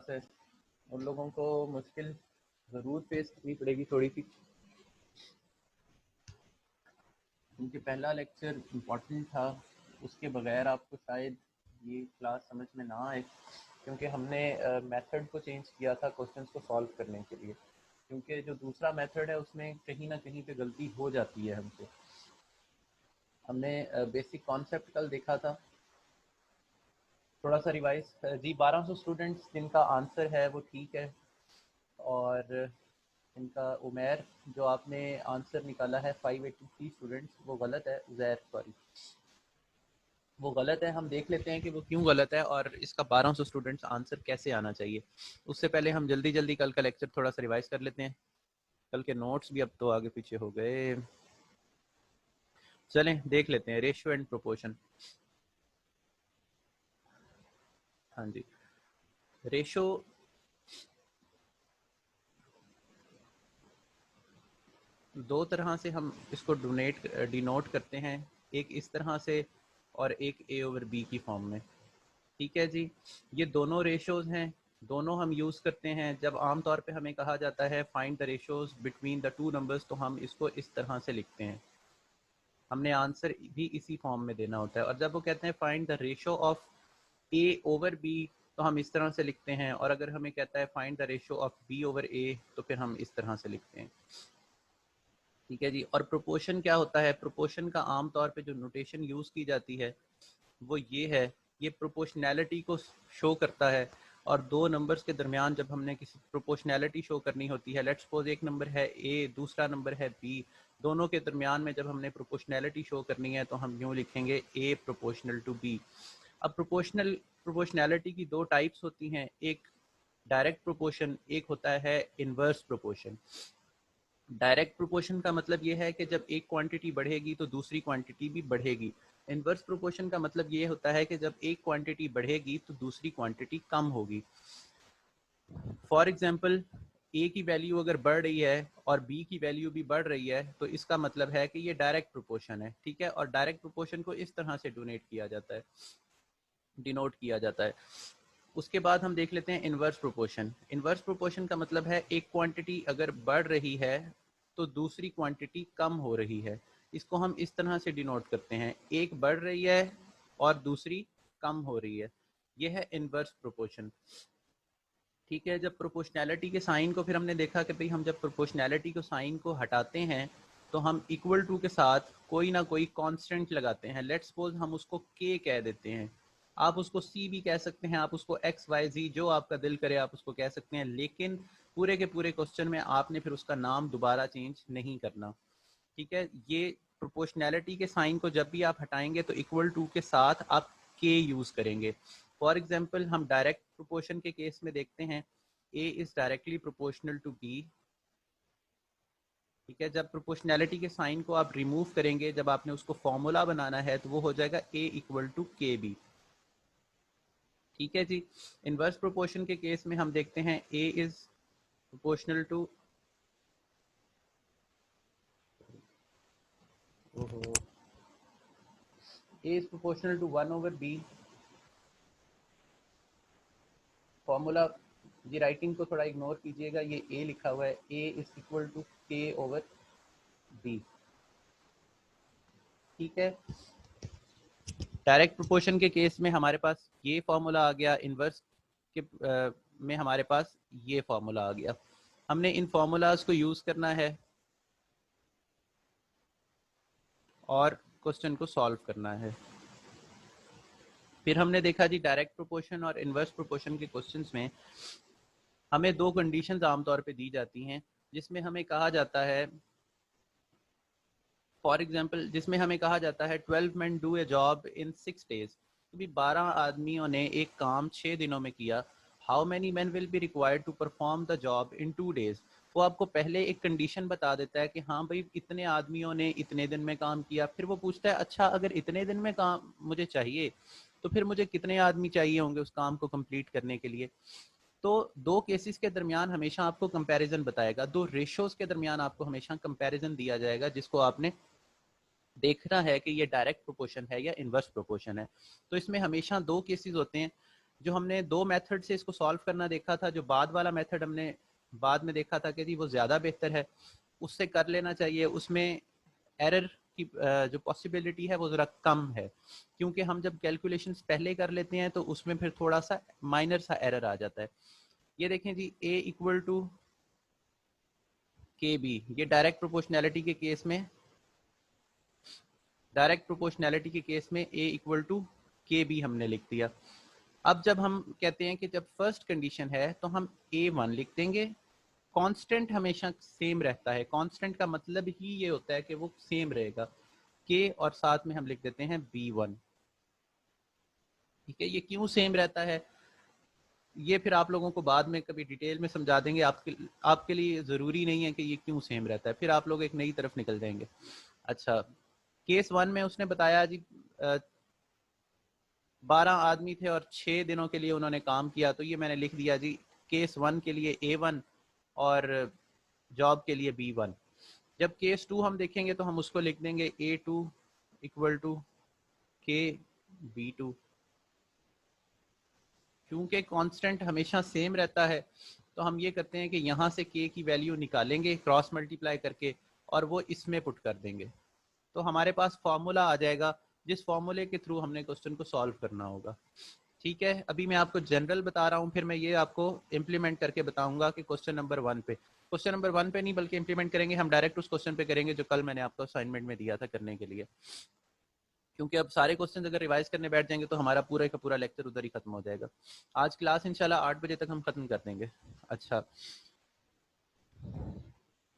है उन लोगों को मुश्किल ज़रूर फेस करनी पड़ेगी थोड़ी सी, क्योंकि पहला लेक्चर इम्पॉर्टेंट था। उसके बगैर आपको शायद ये क्लास समझ में ना आए, क्योंकि हमने मेथड को चेंज किया था क्वेश्चंस को सॉल्व करने के लिए, क्योंकि जो दूसरा मेथड है उसमें कहीं ना कहीं पे गलती हो जाती है हमसे। हमने बेसिक कॉन्सेप्ट कल देखा था, थोड़ा सा रिवाइज जी। 1200 स्टूडेंट्स जिनका आंसर है वो ठीक है, और इनका उमेर जो आपने आंसर निकाला है 583 स्टूडेंट्स, वो गलत है। जैर सॉरी, वो गलत है। हम देख लेते हैं कि वो क्यों गलत है और इसका 1200 स्टूडेंट्स आंसर कैसे आना चाहिए। उससे पहले हम जल्दी जल्दी कल का लेक्चर थोड़ा सा रिवाइज कर लेते हैं। कल के नोट्स भी अब तो आगे पीछे हो गए। चलें देख लेते हैं रेशियो एंड प्रोपोर्शन। हाँ जी, रेशियो दो तरह से हम इसको डिनोट करते हैं, एक इस तरह से और एक ए ओवर बी की फॉर्म में। ठीक है जी, ये दोनों रेशियोज हैं, दोनों हम यूज़ करते हैं जब आमतौर पे हमें कहा जाता है find the ratios between the two numbers, तो हम इसको इस तरह से लिखते हैं। हमने आंसर भी इसी फॉर्म में देना होता है। और जब वो कहते हैं find the ratio of A over B, तो हम इस तरह से लिखते हैं। और अगर हमें कहता है find the ratio of B over A, तो फिर हम इस तरह से लिखते हैं। ठीक है जी। और प्रोपोर्शन क्या होता है? प्रोपोर्शन का आमतौर पे जो नोटेशन यूज़ की जाती है वो ये है, ये प्रोपोर्शनैलिटी को शो करता है। और दो नंबर्स के दरमियान जब हमने किसी प्रोपोर्शनैलिटी शो करनी होती है, लेट्स सपोज एक नंबर है ए, दूसरा नंबर है बी, दोनों के दरमियान में जब हमने प्रोपोर्शनैलिटी शो करनी है तो हम यूँ लिखेंगे ए प्रोपोर्शनल टू बी। अब प्रोपोर्शनैलिटी की दो टाइप्स होती हैं, एक डायरेक्ट प्रोपोर्शन, एक होता है इनवर्स प्रोपोर्शन। डायरेक्ट प्रोपोर्शन का मतलब ये है कि जब एक क्वांटिटी बढ़ेगी तो दूसरी क्वांटिटी भी बढ़ेगी। इनवर्स प्रोपोर्शन का मतलब ये होता है कि जब एक क्वांटिटी बढ़ेगी तो दूसरी क्वांटिटी कम होगी। फॉर एग्जांपल, ए की वैल्यू अगर बढ़ रही है और बी की वैल्यू भी बढ़ रही है तो इसका मतलब है कि ये डायरेक्ट प्रोपोर्शन है। ठीक है, और डायरेक्ट प्रोपोर्शन को इस तरह से डिनोट किया जाता है। उसके बाद हम देख लेते हैं इनवर्स प्रोपोर्शन। इनवर्स प्रोपोर्शन का मतलब है एक क्वांटिटी अगर बढ़ रही है तो दूसरी क्वांटिटी कम हो रही है। इसको हम इस तरह से डिनोट करते हैं, एक बढ़ रही है और दूसरी कम हो रही है। यह है इनवर्स प्रोपोर्शन। ठीक है, जब प्रोपोर्शनैलिटी के साइन को फिर हमने देखा कि भाई हम जब प्रोपोर्शनैलिटी को साइन को हटाते हैं तो हम इक्वल टू के साथ कोई ना कोई कांस्टेंट लगाते हैं। लेट्स सपोज हम उसको के कह देते हैं, आप उसको सी भी कह सकते हैं, आप उसको एक्स वाई जी जो आपका दिल करे आप उसको कह सकते हैं, लेकिन पूरे के पूरे क्वेश्चन में आपने फिर उसका नाम दोबारा चेंज नहीं करना। ठीक है, ये प्रोपोर्शनैलिटी के साइन को जब भी आप हटाएंगे तो इक्वल टू के साथ आप के यूज करेंगे। फॉर एग्जाम्पल, हम डायरेक्ट प्रोपोर्शन के केस में देखते हैं A is directly proportional to B. ठीक है, जब प्रोपोर्शनैलिटी के साइन को आप रिमूव करेंगे, जब आपने उसको फॉर्मूला बनाना है तो वो हो जाएगा A equal to K B. ठीक है जी। इनवर्स प्रोपोर्शन के केस में हम देखते हैं A is proportional to A is proportional to 1 over B. Formula जी, राइटिंग को थोड़ा इग्नोर कीजिएगा, ये ए लिखा हुआ है, A is equal to K over B. ठीक है, डायरेक्ट प्रोपोर्शन के केस में हमारे पास ये फॉर्मूला आ गया, इनवर्स के में हमारे पास ये फॉर्मूला आ गया। हमने इन फॉर्मूलाज को यूज करना है और क्वेश्चन को सॉल्व करना है। फिर हमने देखा जी डायरेक्ट प्रोपोर्शन और इनवर्स प्रोपोर्शन के क्वेश्चंस में हमें दो कंडीशंस आमतौर पे दी जाती हैं, जिसमें हमें कहा जाता है, फॉर एग्जाम्पल जिसमें हमें कहा जाता है 12 men do a job in 6 days। तो भी 12 आदमियों ने एक काम 6 दिनों में किया। How many man will be required to perform the job in 2 days। वो आपको पहले एक कंडीशन बता देता है कि हाँ भाई इतने आदमियों ने इतने दिन में काम किया। फिर वो पूछता है अच्छा अगर इतने दिन में काम मुझे चाहिए तो फिर मुझे कितने आदमी चाहिए होंगे उस काम को कंप्लीट करने के लिए। तो दो केसेस के दरमियान हमेशा आपको कंपैरिजन बताएगा, दो रेशोज के दरमियान आपको हमेशा कंपैरिजन दिया जाएगा, जिसको आपने देखना है कि ये डायरेक्ट प्रोपोर्शन है या इनवर्स प्रोपोर्शन है। तो इसमें हमेशा दो केसेस होते हैं, जो हमने दो मेथड से इसको सॉल्व करना देखा था, जो बाद वाला मेथड हमने बाद में देखा था कि जी वो ज़्यादा बेहतर है, उससे कर लेना चाहिए। उसमें एरर की जो पॉसिबिलिटी है वो ज़रा कम है, क्योंकि हम जब कैलकुलेशंस पहले कर लेते हैं तो उसमें फिर थोड़ा सा माइनर सा एरर आ जाता है। ये देखें जी, A equal to K B, ये डायरेक्ट प्रोपोर्शनैलिटी के केस में, A equal to K B हमने लिख दिया। अब जब हम कहते हैं कि जब फर्स्ट कंडीशन है तो हम A1 लिख देंगे। कांस्टेंट हमेशा सेम रहता है, कांस्टेंट का मतलब ही ये होता है कि वो सेम रहेगा, K और साथ में हम लिख देते हैं B1। ठीक है, ये क्यों सेम रहता है ये फिर आप लोगों को बाद में कभी डिटेल में समझा देंगे। आपके लिए ज़रूरी नहीं है कि ये क्यों सेम रहता है, फिर आप लोग एक नई तरफ निकल जाएंगे। अच्छा, केस 1 में उसने बताया जी 12 आदमी थे और 6 दिनों के लिए उन्होंने काम किया, तो ये मैंने लिख दिया जी केस 1 के लिए A1 और जॉब के लिए B1। जब केस 2 हम देखेंगे तो हम उसको लिख देंगे A2 इक्वल टू के B2। क्योंकि कांस्टेंट हमेशा सेम रहता है तो हम ये करते हैं कि यहाँ से K की वैल्यू निकालेंगे क्रॉस मल्टीप्लाई करके और वो इसमें पुट कर देंगे, तो हमारे पास फॉर्मूला आ जाएगा जिस फॉर्मूले के थ्रू हमने क्वेश्चन को सॉल्व करना होगा। ठीक है, अभी मैं आपको जनरल बता रहा हूँ, फिर मैं ये आपको इम्प्लीमेंट करके बताऊंगा कि क्वेश्चन नंबर 1 पे, क्वेश्चन नंबर 1 पे नहीं बल्कि इम्प्लीमेंट करेंगे हम डायरेक्ट उस क्वेश्चन पे करेंगे जो कल मैंने आपको असाइनमेंट में दिया था करने के लिए। क्योंकि अब सारे क्वेश्चन अगर रिवाइज करने बैठ जाएंगे तो हमारा पूरा का पूरा लेक्चर उधर ही खत्म हो जाएगा। आज क्लास इंशाल्लाह 8 बजे तक हम खत्म कर देंगे। अच्छा,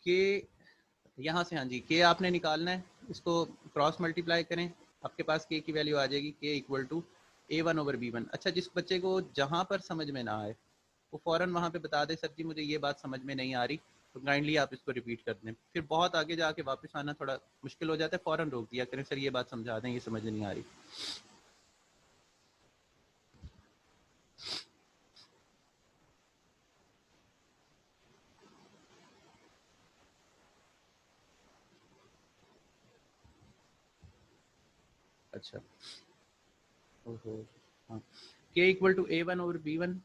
के यहाँ से, हाँ जी, के आपने निकालना है, इसको क्रॉस मल्टीप्लाई करें, आपके पास के की वैल्यू आ जाएगी के equal to A1 over B1। अच्छा, जिस बच्चे को जहाँ पर समझ में ना आए वो फ़ौरन वहाँ पे बता दे, सर जी मुझे ये बात समझ में नहीं आ रही, तो काइंडली आप इसको रिपीट कर दें। फिर बहुत आगे जाके वापस आना थोड़ा मुश्किल हो जाता है, फ़ौरन रोक दिया करें, सर ये बात समझा दें, ये समझ नहीं आ रही। अच्छा, ओहो, हाँ, के equal to A1 over B1,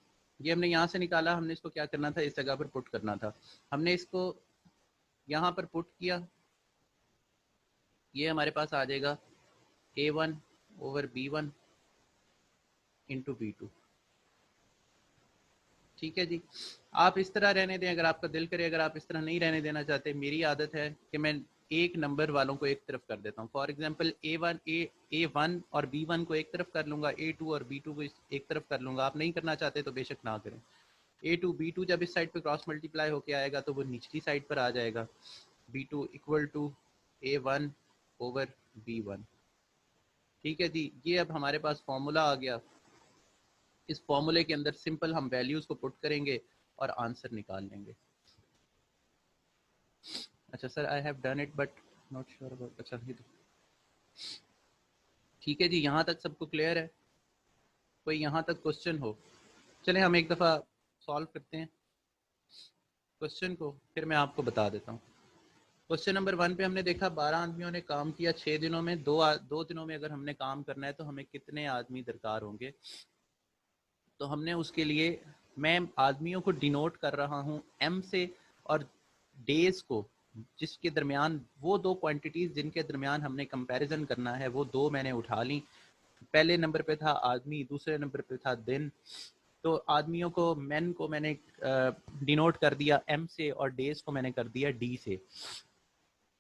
ये हमने यहाँ से निकाला, हमने इसको क्या करना था, इस जगह पर पुट करना था। हमने इसको यहाँ पर पुट किया, ये हमारे पास आ जाएगा A1 over B1 into B2। ठीक है जी, आप इस तरह रहने दें अगर आपका दिल करे, अगर आप इस तरह नहीं रहने देना चाहते, मेरी आदत है कि मैं एक नंबर वालों को एक तरफ कर देता हूँ। फॉर एग्जांपल A1 और B1 को एक तरफ कर लूँगा, A2 और B2 को एक तरफ कर लूँगा। आप नहीं करना चाहते तो बेशक ना करें। A2 B2 जब इस साइड पे क्रॉस मल्टीप्लाई होके आएगा तो वो निचली साइड पर आ जाएगा, B2 equal to A1 over B1। ठीक है जी, ये अब हमारे पास फॉर्मूला आ गया। इस फॉर्मूले के अंदर सिंपल हम वैल्यूज को पुट करेंगे और आंसर निकाल लेंगे। अच्छा sir, I have done it but not sure about, अच्छा ये तो ठीक है जी, यहाँ तक सबको क्लियर है? कोई यहाँ तक क्वेश्चन हो? चले हम एक दफ़ा सॉल्व करते हैं क्वेश्चन को, फिर मैं आपको बता देता हूँ। क्वेश्चन नंबर 1 पे हमने देखा 12 आदमियों ने काम किया 6 दिनों में, दो दिनों में अगर हमने काम करना है तो हमें कितने आदमी दरकार होंगे। तो हमने उसके लिए, मैं आदमियों को डिनोट कर रहा हूँ M से, और डेज को, जिसके दरमियान वो दो क्वांटिटीज़ जिनके दरमियान हमने कंपैरिजन करना है वो दो मैंने उठा ली। पहले नंबर पे था आदमी, दूसरे नंबर पे था दिन। तो आदमियों को, मैन को मैंने डिनोट कर दिया M से और डेज को मैंने कर दिया D से।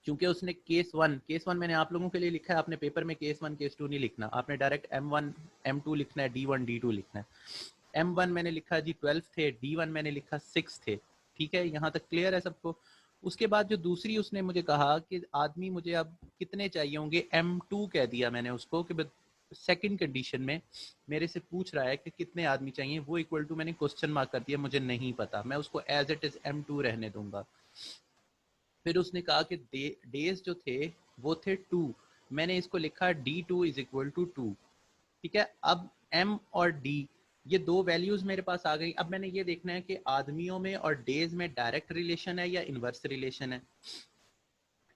क्योंकि उसने केस वन मैंने आप लोगों के लिए लिखा है, आपने पेपर में केस 1 केस 2 नहीं लिखना, आपने डायरेक्ट M1 M2 लिखना है, D1 D2 लिखना है। M1 मैंने लिखा जी 12 थे, D1 मैंने लिखा 6 थे। ठीक है, यहाँ तक क्लियर है सबको? उसके बाद जो दूसरी उसने मुझे कहा कि आदमी मुझे अब कितने चाहिए होंगे, M2 कह दिया मैंने उसको कि सेकंड कंडीशन में मेरे से पूछ रहा है कि कितने आदमी चाहिए, वो इक्वल टू मैंने क्वेश्चन मार्क कर दिया, मुझे नहीं पता, मैं उसको एज इट इज M2 रहने दूंगा। फिर उसने कहा कि डेज जो थे वो थे 2, मैंने इसको लिखा D2 इज इक्वल टू 2। ठीक है, अब M और D ये दो वैल्यूज मेरे पास आ गई। अब मैंने ये देखना है कि आदमियों में और डेज में डायरेक्ट रिलेशन है या इनवर्स रिलेशन है।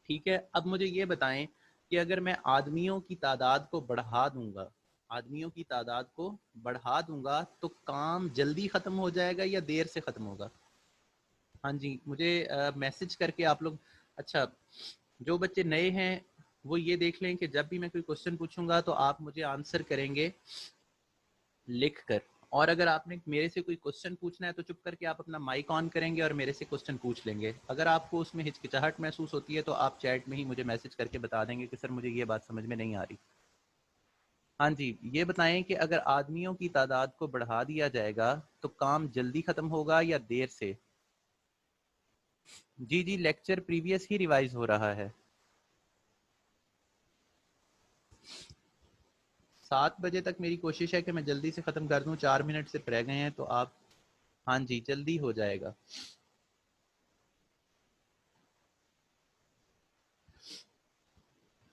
ठीक है, अब मुझे ये बताएं कि अगर मैं आदमियों की तादाद को बढ़ा दूंगा, आदमियों की तादाद को बढ़ा दूंगा तो काम जल्दी ख़त्म हो जाएगा या देर से ख़त्म होगा? हाँ जी, मुझे मैसेज करके आप लोग, अच्छा जो बच्चे नए हैं वो ये देख लें कि जब भी मैं कोई क्वेश्चन पूछूंगा तो आप मुझे आंसर करेंगे लिख कर, और अगर आपने मेरे से कोई क्वेश्चन पूछना है तो चुप करके आप अपना माइक ऑन करेंगे और मेरे से क्वेश्चन पूछ लेंगे। अगर आपको उसमें हिचकिचाहट महसूस होती है तो आप चैट में ही मुझे मैसेज करके बता देंगे कि सर मुझे ये बात समझ में नहीं आ रही। हाँ जी, ये बताएं कि अगर आदमियों की तादाद को बढ़ा दिया जाएगा तो काम जल्दी खत्म होगा या देर से? जी जी, लेक्चर प्रीवियस ही रिवाइज हो रहा है। 7 बजे तक मेरी कोशिश है कि मैं जल्दी से ख़त्म कर दूं, 4 मिनट सिर्फ रह गए हैं तो आप, हाँ जी जल्दी हो जाएगा।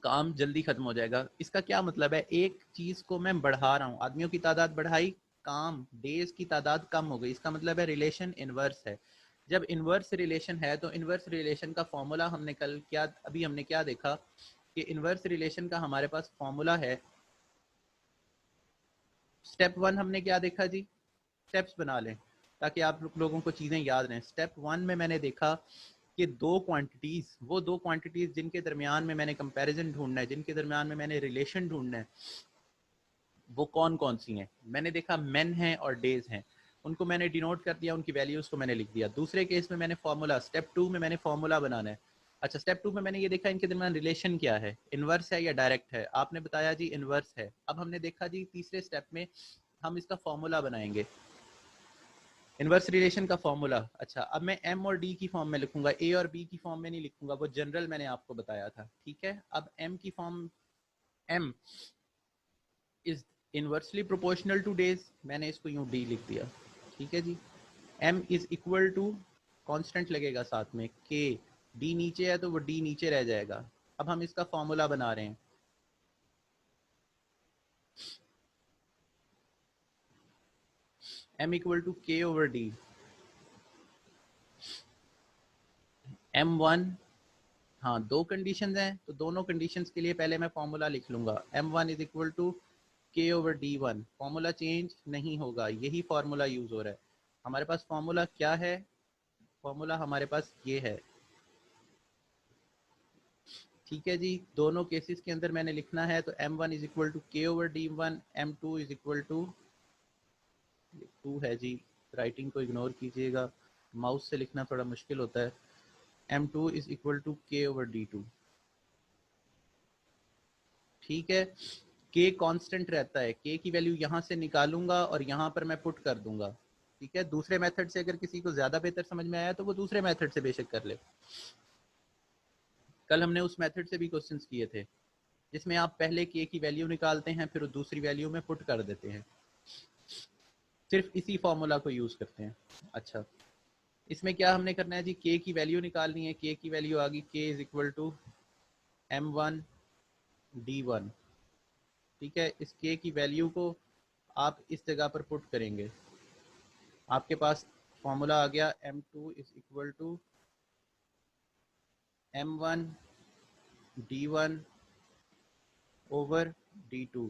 काम जल्दी खत्म हो जाएगा, इसका क्या मतलब है? एक चीज को मैं बढ़ा रहा हूँ, आदमियों की तादाद बढ़ाई, काम डेज की तादाद कम हो गई, इसका मतलब है रिलेशन इनवर्स है। जब इनवर्स रिलेशन है तो इनवर्स रिलेशन का फॉर्मूला हमने कल क्या, अभी हमने क्या देखा कि इनवर्स रिलेशन का हमारे पास फॉर्मूला है। स्टेप 1 हमने क्या देखा जी? स्टेप्स बना लें ताकि आप लोगों को चीज़ें याद रहें। स्टेप 1 में मैंने देखा कि दो क्वांटिटीज़, वो दो क्वांटिटीज़ जिनके दरमियान में मैंने कंपैरिजन ढूंढना है, जिनके दरमियान में मैंने रिलेशन ढूंढना है, वो कौन कौन सी हैं? मैंने देखा मेन हैं और डेज हैं, उनको मैंने डिनोट कर दिया, उनकी वैल्यूज़ को मैंने लिख दिया। दूसरे केस में मैंने फार्मूला, स्टेप 2 में मैंने फार्मूला बनाना है। अच्छा, स्टेप 2 में मैंने ये देखा इनके दरमियान रिलेशन क्या है, इनवर्स है या डायरेक्ट है? आपने बताया जी इनवर्स है। अब हमने देखा जी तीसरे स्टेप में हम इसका फॉर्मूला बनाएंगे, इनवर्स रिलेशन का फॉर्मूला। अच्छा, अब मैं एम और डी की फॉर्म में लिखूंगा, ए और बी की फॉर्म में नहीं लिखूंगा, वो जनरल मैंने आपको बताया था, ठीक है। अब एम की form, M is inversely proportional to days, मैंने इसको यूं डी लिख दिया, ठीक है जी। M is equal to, constant लगेगा साथ में, के, डी नीचे है तो वो डी नीचे रह जाएगा। अब हम इसका फॉर्मूला बना रहे हैं, M equal to K over D. M one, हाँ दो कंडीशंस हैं तो दोनों कंडीशंस के लिए पहले मैं फॉर्मूला लिख लूंगा, M one is equal to K over D one. Formula change नहीं होगा, यही फॉर्मूला यूज हो रहा है। हमारे पास फॉर्मूला क्या है? फॉर्मूला हमारे पास ये है, ठीक है जी। दोनों केसेस के अंदर मैंने लिखना है तो M one is equal to K over D one, M two is equal to, two है जी, राइटिंग को इग्नोर कीजिएगा, माउस से लिखना थोड़ा मुश्किल होता है। M two is equal to K over D two, ठीक है। के कांस्टेंट रहता है, के की वैल्यू यहाँ से निकालूंगा और यहाँ पर मैं पुट कर दूंगा, ठीक है। दूसरे मेथड से अगर किसी को ज्यादा बेहतर समझ में आया तो वो दूसरे मेथड से बेशक कर ले। कल हमने उस मेथड से भी क्वेश्चंस किए थे जिसमें आप पहले के की वैल्यू निकालते हैं फिर दूसरी वैल्यू में पुट कर देते हैं, सिर्फ इसी फॉर्मूला को यूज करते हैं। अच्छा, इसमें क्या हमने करना है जी? के की वैल्यू निकालनी है, के की वैल्यू आ गई, K is equal to M one D one, ठीक है। इस के की वैल्यू को आप इस जगह पर पुट करेंगे, आपके पास फॉर्मूला आ गया, M two is equal to M one D one over D two.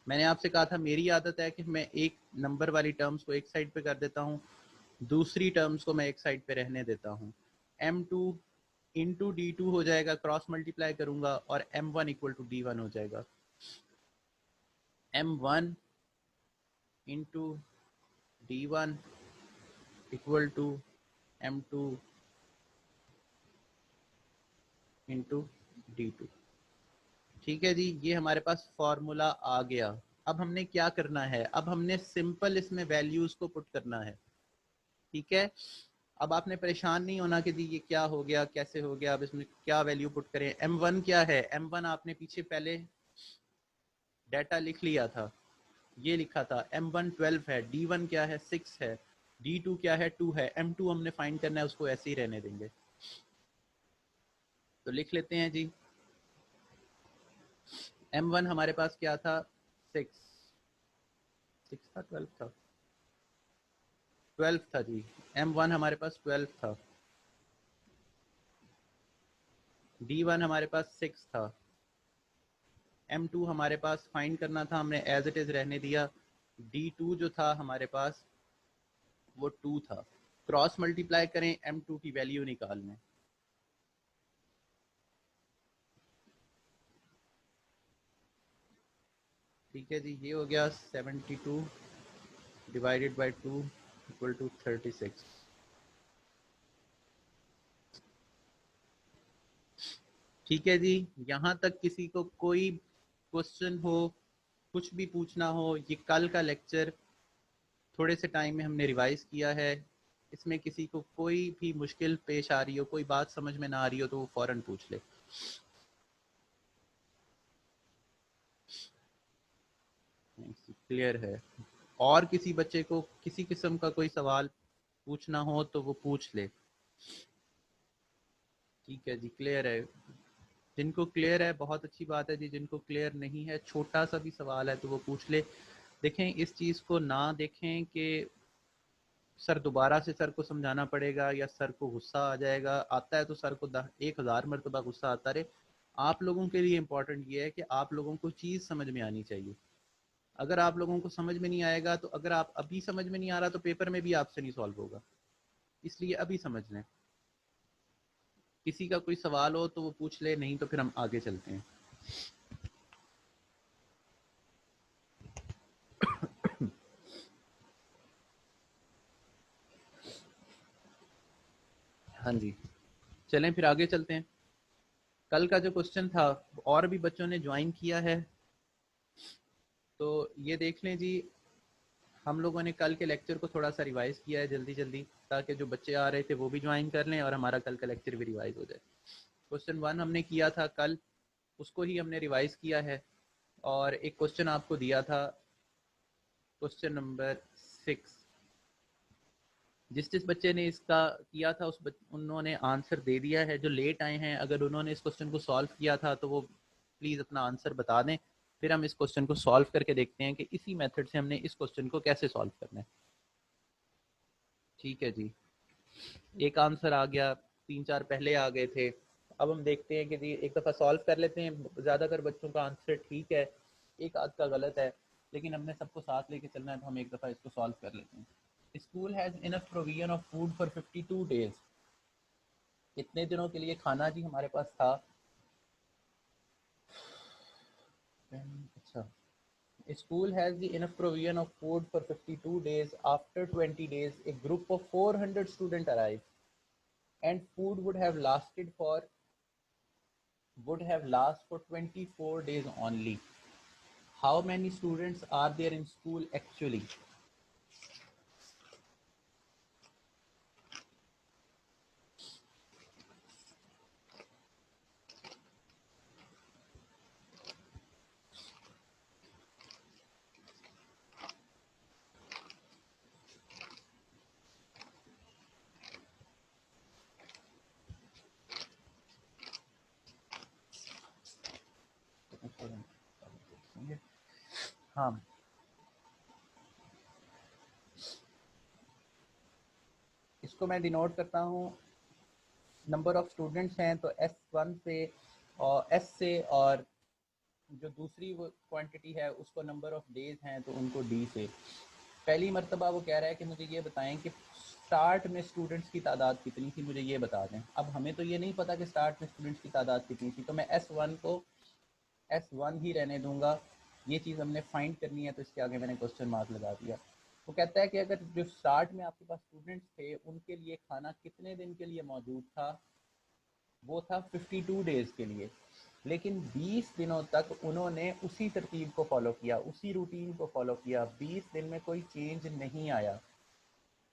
मैंने आपसे कहा था मेरी आदत है कि मैं एक नंबर वाली टर्म्स को एक साइड पे कर देता हूँ, दूसरी टर्म्स को मैं एक साइड पे रहने देता हूँ। M two into D two हो जाएगा, क्रॉस मल्टीप्लाई करूंगा और M one equal to D one हो जाएगा। M one into D one equal to M two into D two, ठीक है जी। ये हमारे पास फॉर्मूला आ गया। अब हमने क्या करना है? अब हमने सिंपल इसमें वैल्यूज को पुट करना है, ठीक है। अब आपने परेशान नहीं होना कि जी ये क्या हो गया, कैसे हो गया, अब इसमें क्या वैल्यू पुट करें। एम वन क्या है? एम वन आपने पीछे पहले डाटा लिख लिया था, ये लिखा था एम वन 12 है, डी वन क्या है 6 है, डी टू क्या है 2 है, एम टू हमने फाइंड करना है, उसको ऐसे ही रहने देंगे। तो लिख लेते हैं जी, एम वन हमारे पास क्या था? 6, 6 था 12 था, 12 था जी। एम वन हमारे पास 12 था, डी वन हमारे पास 6 था, M2 हमारे पास फाइंड करना था, हमने एज इट इज़ रहने दिया। D2 जो था हमारे पास वो 2 था। क्रॉस मल्टीप्लाई करें, M2 की वैल्यू निकाल लें। ठीक है जी, ये हो गया 72 डिवाइडेड बाई 2 इक्वल टू 36। ठीक है जी, यहाँ तक किसी को कोई क्वेश्चन हो, कुछ भी पूछना हो, ये कल का लेक्चर थोड़े से टाइम में हमने रिवाइज किया है, इसमें किसी को कोई भी मुश्किल पेश आ रही हो, कोई बात समझ में ना आ रही हो तो वो फ़ौरन पूछ ले। क्लियर है? और किसी बच्चे को किसी किस्म का कोई सवाल पूछना हो तो वो पूछ ले। ठीक है जी, क्लियर है? जिनको क्लियर है बहुत अच्छी बात है जी, जिनको क्लियर नहीं है, छोटा सा भी सवाल है तो वो पूछ ले। देखें, इस चीज़ को ना देखें कि सर दोबारा से सर को समझाना पड़ेगा या सर को गुस्सा आ जाएगा। आता है तो सर को 1000 मरतबा गुस्सा आता रहे। आप लोगों के लिए इम्पोर्टेंट ये है कि आप लोगों को चीज़ समझ में आनी चाहिए। अगर आप लोगों को समझ में नहीं आएगा तो अगर आप अभी समझ में नहीं आ रहा तो पेपर में भी आपसे नहीं सॉल्व होगा, इसलिए अभी समझ लें। किसी का कोई सवाल हो तो वो पूछ ले, नहीं तो फिर हम आगे चलते हैं। हाँ जी, चलें फिर आगे चलते हैं। कल का जो क्वेश्चन था और भी बच्चों ने ज्वाइन किया है तो ये देख लें जी। हम लोगों ने कल के लेक्चर को थोड़ा सा रिवाइज किया है जल्दी जल्दी, ताकि जो बच्चे आ रहे थे वो भी ज्वाइन कर लें और हमारा कल का लेक्चर भी रिवाइज हो जाए। क्वेश्चन 1 हमने किया था कल, उसको ही हमने रिवाइज किया है। और एक क्वेश्चन आपको दिया था, क्वेश्चन नंबर 6। जिस जिस बच्चे ने इसका किया था उन्होंने आंसर दे दिया है। जो लेट आए हैं, अगर उन्होंने इस क्वेश्चन को सॉल्व किया था तो वो प्लीज़ अपना आंसर बता दें, फिर हम इस क्वेश्चन को सॉल्व करके देखते हैं कि इसी मेथड से हमने इस क्वेश्चन को कैसे सॉल्व करना है। ठीक है जी, एक आंसर आ गया, 3-4 पहले आ गए थे। अब हम देखते हैं कि जी एक दफ़ा सॉल्व कर लेते हैं। ज़्यादातर बच्चों का आंसर ठीक है, एक आध का गलत है, लेकिन हमने सबको साथ लेके चलना है तो हम एक दफ़ा इसको सॉल्व कर लेते हैं। School has enough provision of food for 52 days. कितने दिनों के लिए खाना जी हमारे पास था? अच्छा, school has the enough provision of food for 52 days. After 20 days a group of 400 students arrived and food would have last for 24 days only. How many students are there in school actually? हाँ, इसको मैं denote करता हूँ। Number of students हैं तो S1 से और S से, और जो दूसरी वो क्वांटिटी है उसको नंबर ऑफ डेज हैं तो उनको D से। पहली मर्तबा वो कह रहा है कि मुझे ये बताएं कि स्टार्ट में स्टूडेंट्स की तादाद कितनी थी, मुझे ये बता दें। अब हमें तो ये नहीं पता कि स्टार्ट में स्टूडेंट्स की तादाद कितनी थी, तो मैं S1 को S1 ही रहने दूंगा। ये चीज़ हमने फाइंड करनी है तो इसके आगे मैंने क्वेश्चन मार्क लगा दिया। वो कहता है कि अगर जो स्टार्ट में आपके पास स्टूडेंट्स थे उनके लिए खाना कितने दिन के लिए मौजूद था, वो था 52 डेज़ के लिए। लेकिन 20 दिनों तक उन्होंने उसी तरतीब को फॉलो किया, उसी रूटीन को फॉलो किया। 20 दिन में कोई चेंज नहीं आया।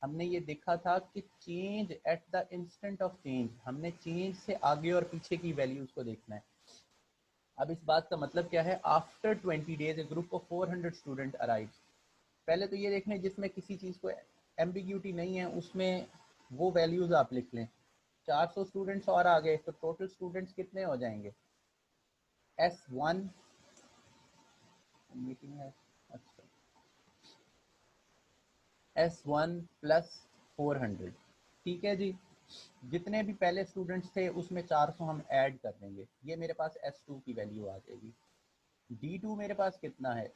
हमने ये देखा था कि change at the instant of change, हमने चेंज से आगे और पीछे की वैल्यूज को देखना है। अब इस बात का मतलब क्या है? After 20 days A group of 400 student arrive. पहले तो ये देख लें जिसमें किसी चीज़ को एम्बिग्यूटी नहीं है उसमें वो वैल्यूज आप लिख लें। 400 स्टूडेंट्स और आ गए तो टोटल स्टूडेंट्स कितने हो जाएंगे? S1 मीटिंग है, अच्छा, S1 प्लस 400। ठीक है जी, जितने भी पहले स्टूडेंट्स थे उसमें 400 हम ऐड कर देंगे, ये मेरे पास S2 की वैल्यू आ जाएगी। D2 मेरे पास कितना है,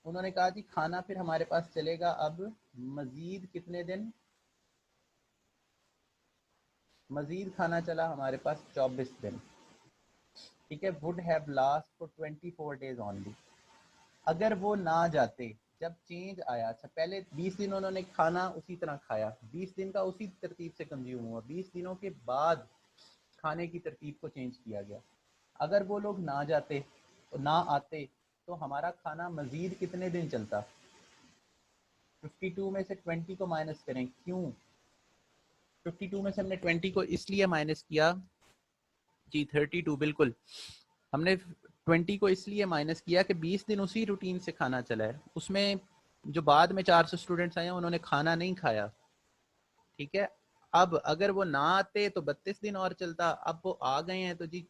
उन्होंने कहा जी खाना फिर हमारे पास चलेगा अब मजीद कितने दिन, मजीद खाना चला हमारे पास 24 दिन, ठीक है। Would have last for 24 days only. अगर वो ना जाते, जब चेंज आया, अच्छा पहले 20 दिन उन्होंने खाना उसी तरह खाया, 20 दिन का उसी तरतीब से कंज्यूम हुआ, 20 दिनों के बाद खाने की तरतीब को चेंज किया गया। अगर वो लोग ना जाते, ना आते, तो हमारा खाना मजीद कितने दिन चलता। 52 में से 20 को माइनस करें, क्यों 52 में से हमने 20 को इसलिए माइनस किया जी, 32 बिल्कुल, हमने 20 को इसलिए माइनस किया कि 20 दिन उसी रूटीन से खाना चला है, उसमें जो बाद में 400 स्टूडेंट्स आए हैं उन्होंने खाना नहीं खाया, ठीक है। अब अगर वो ना आते तो 32 दिन और चलता, अब वो आ गए हैं तो जी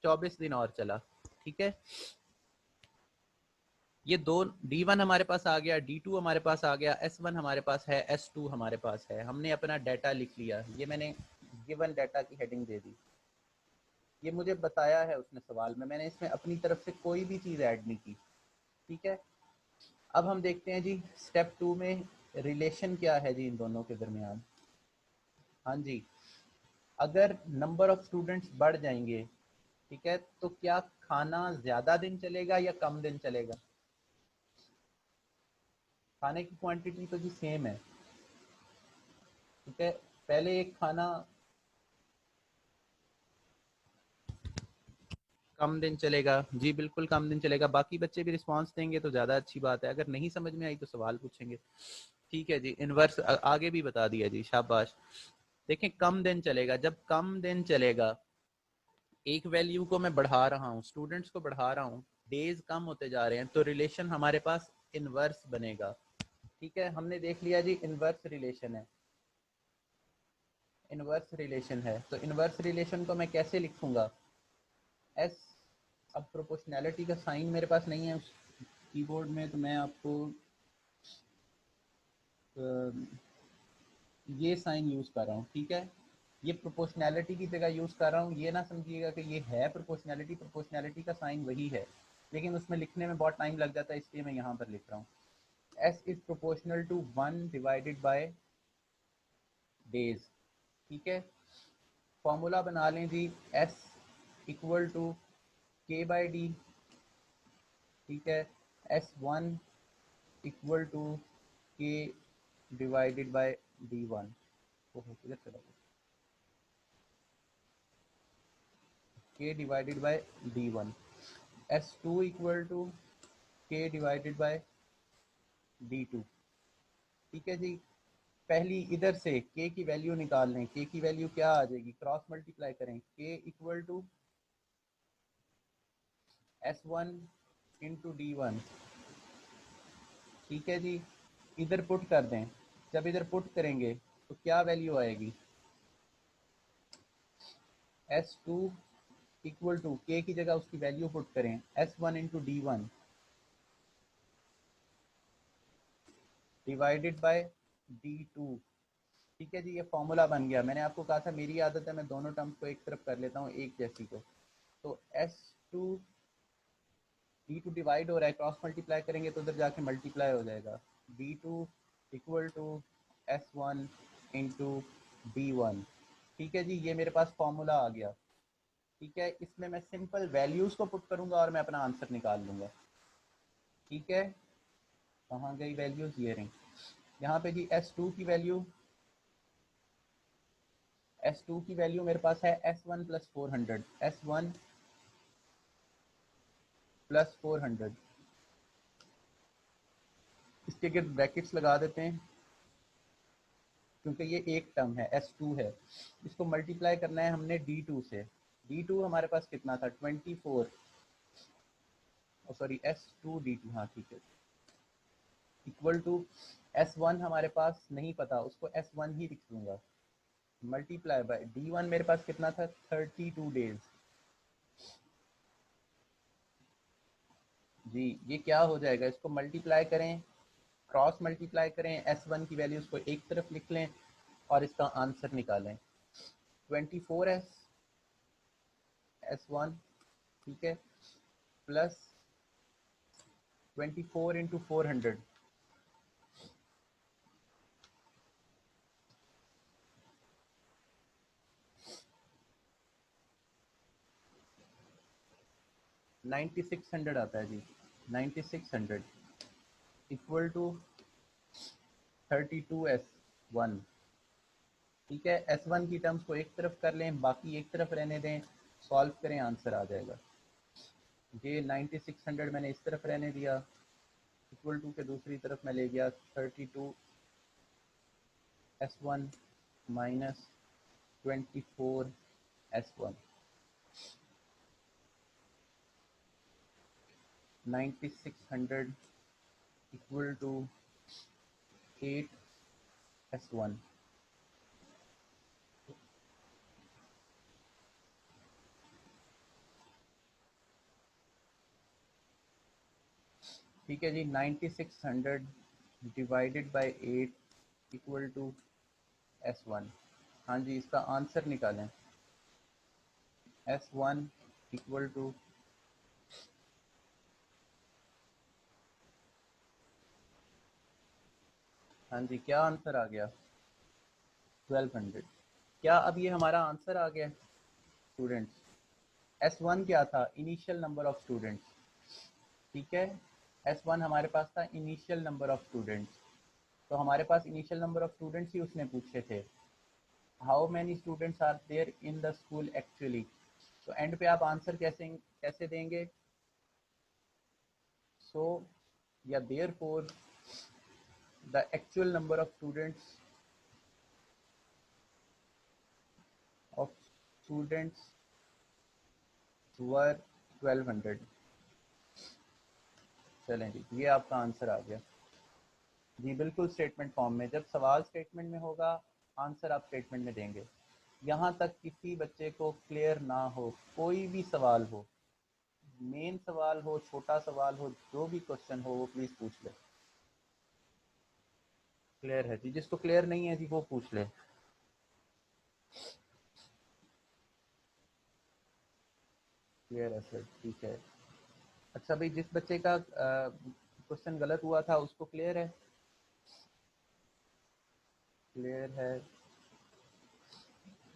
24 दिन और चला, ठीक है। ये दो D1 हमारे पास आ गया, D2 हमारे पास आ गया, S1 हमारे पास है, S2 हमारे पास है, हमने अपना डाटा लिख लिया, ये मैंने गिवन डाटा की हेडिंग दे दी, ये मुझे बताया है उसने सवाल में, मैंने इसमें अपनी तरफ से कोई भी चीज़ ऐड नहीं की, ठीक है। अब हम देखते हैं जी स्टेप 2 में रिलेशन क्या है जी इन दोनों के दरमियान। हाँ जी, अगर नंबर ऑफ स्टूडेंट्स बढ़ जाएंगे, ठीक है, तो क्या खाना ज़्यादा दिन चलेगा या कम दिन चलेगा। खाने की क्वांटिटी तो जी सेम है, ठीक है। पहले एक खाना कम दिन चलेगा जी, बिल्कुल कम दिन चलेगा, बाकी बच्चे भी रिस्पांस देंगे तो ज़्यादा अच्छी बात है, अगर नहीं समझ में आई तो सवाल पूछेंगे, ठीक है जी। इनवर्स आगे भी बता दिया जी, शाबाश। देखें कम दिन चलेगा, जब कम दिन चलेगा, एक वैल्यू को मैं बढ़ा रहा हूँ, स्टूडेंट्स को बढ़ा रहा हूँ, डेज कम होते जा रहे हैं, तो रिलेशन हमारे पास इनवर्स बनेगा, ठीक है। हमने देख लिया जी इनवर्स रिलेशन है, इनवर्स रिलेशन है, तो इनवर्स रिलेशन को मैं कैसे लिखूंगा, एस, अब प्रोपोर्शनैलिटी का साइन मेरे पास नहीं है कीबोर्ड में, तो मैं आपको ये साइन यूज़ कर रहा हूँ, ठीक है। ये प्रोपोर्शनैलिटी की जगह यूज़ कर रहा हूँ, ये ना समझिएगा कि ये है प्रोपोर्शनैलिटी, प्रोपोर्शनैलिटी का साइन वही है, लेकिन उसमें लिखने में बहुत टाइम लग जाता है, इसलिए मैं यहाँ पर लिख रहा हूँ S is proportional to 1 divided by days, ठीक है। फॉर्मूला बना लें जी, S equal to K by D, ठीक है। S1 equal to K divided by D1, किधर चला गया, K divided by D1, S2 equal to K divided by D2, ठीक है जी। पहली इधर से के की वैल्यू निकाल लें, के की वैल्यू क्या आ जाएगी, क्रॉस मल्टीप्लाई करें, के equal to S1 into D1, ठीक है जी। इधर पुट कर दें, जब इधर पुट करेंगे तो क्या वैल्यू आएगी, S2 इक्वल टू के की जगह उसकी वैल्यू पुट करें, S1 into D1 divided by D2, ठीक है जी। ये फॉर्मूला बन गया, मैंने आपको कहा था मेरी आदत है मैं दोनों टर्म्स को एक तरफ कर लेता हूँ एक जैसी को, तो S2 D2 डिवाइड हो रहा है, क्रॉस मल्टीप्लाई करेंगे तो उधर जाके मल्टीप्लाई हो जाएगा, D2 equal to S1 into D1, ठीक है जी। ये मेरे पास फॉर्मूला आ गया, ठीक है। इसमें मैं सिंपल वैल्यूज को पुट करूंगा और मैं अपना आंसर निकाल लूंगा, ठीक है। कहाँ गई वैल्यूज, ये रही, यहाँ पे जी S2 की वैल्यू, S2 की वैल्यू मेरे पास है S1 प्लस 400, S1 प्लस 400, इसके गिर्द ब्रैकेट्स लगा देते हैं क्योंकि ये एक टर्म है, S2 है, इसको मल्टीप्लाई करना है हमने D2 से, D2 हमारे पास कितना था 24, सॉरी S2 D2, हाँ ठीक है, इक्वल टू S1 हमारे पास नहीं पता, उसको S1 ही लिख दूंगा, मल्टीप्लाई बाय D1 मेरे पास कितना था 32 डेज जी। ये क्या हो जाएगा, इसको मल्टीप्लाई करें, क्रॉस मल्टीप्लाई करें, S1 की वैल्यूज को एक तरफ लिख लें और इसका आंसर निकालें, 24 S1, ठीक है, प्लस 24 इंटू 400, $9600 आता है जी। 9600 इक्वल टू 32S1। ठीक है, S1 की टर्म्स को एक तरफ कर लें, बाकी एक तरफ रहने दें, सॉल्व करें, आंसर आ जाएगा। ये 9600 मैंने इस तरफ रहने दिया, इक्वल टू के दूसरी तरफ मैं ले गया 32S1 minus 24S1। 9600 equal to 8S1। ठीक है जी, 9600 divided by 8 equal to S1। हाँ जी, इसका आंसर निकालें। S1 इक्वल टू, हाँ जी, क्या आंसर आ गया? 1200। क्या अब ये हमारा आंसर आ गया स्टूडेंट्स? S1 क्या था? Initial number of students. ठीक है, S1 हमारे पास था इनिशियल नंबर ऑफ स्टूडेंट्स। तो हमारे पास इनिशियल नंबर ऑफ स्टूडेंट्स ही उसने पूछे थे। How many students are there in the school actually. तो एंड पे आप आंसर कैसे कैसे देंगे? So yeah therefore the actual number of students were 1200। चलें जी, ये आपका आंसर आ गया जी, बिल्कुल स्टेटमेंट फॉर्म में। जब सवाल स्टेटमेंट में होगा, आंसर आप स्टेटमेंट में देंगे। यहाँ तक किसी बच्चे को क्लियर ना हो, कोई भी सवाल हो, मेन सवाल हो, छोटा सवाल हो, जो भी क्वेश्चन हो, वो प्लीज़ पूछ ले। क्लियर है जी? जिसको क्लियर नहीं है जी, वो पूछ ले। क्लियर है सर, ठीक है। अच्छा भाई, जिस बच्चे का क्वेश्चन गलत हुआ था, उसको क्लियर है? क्लियर है।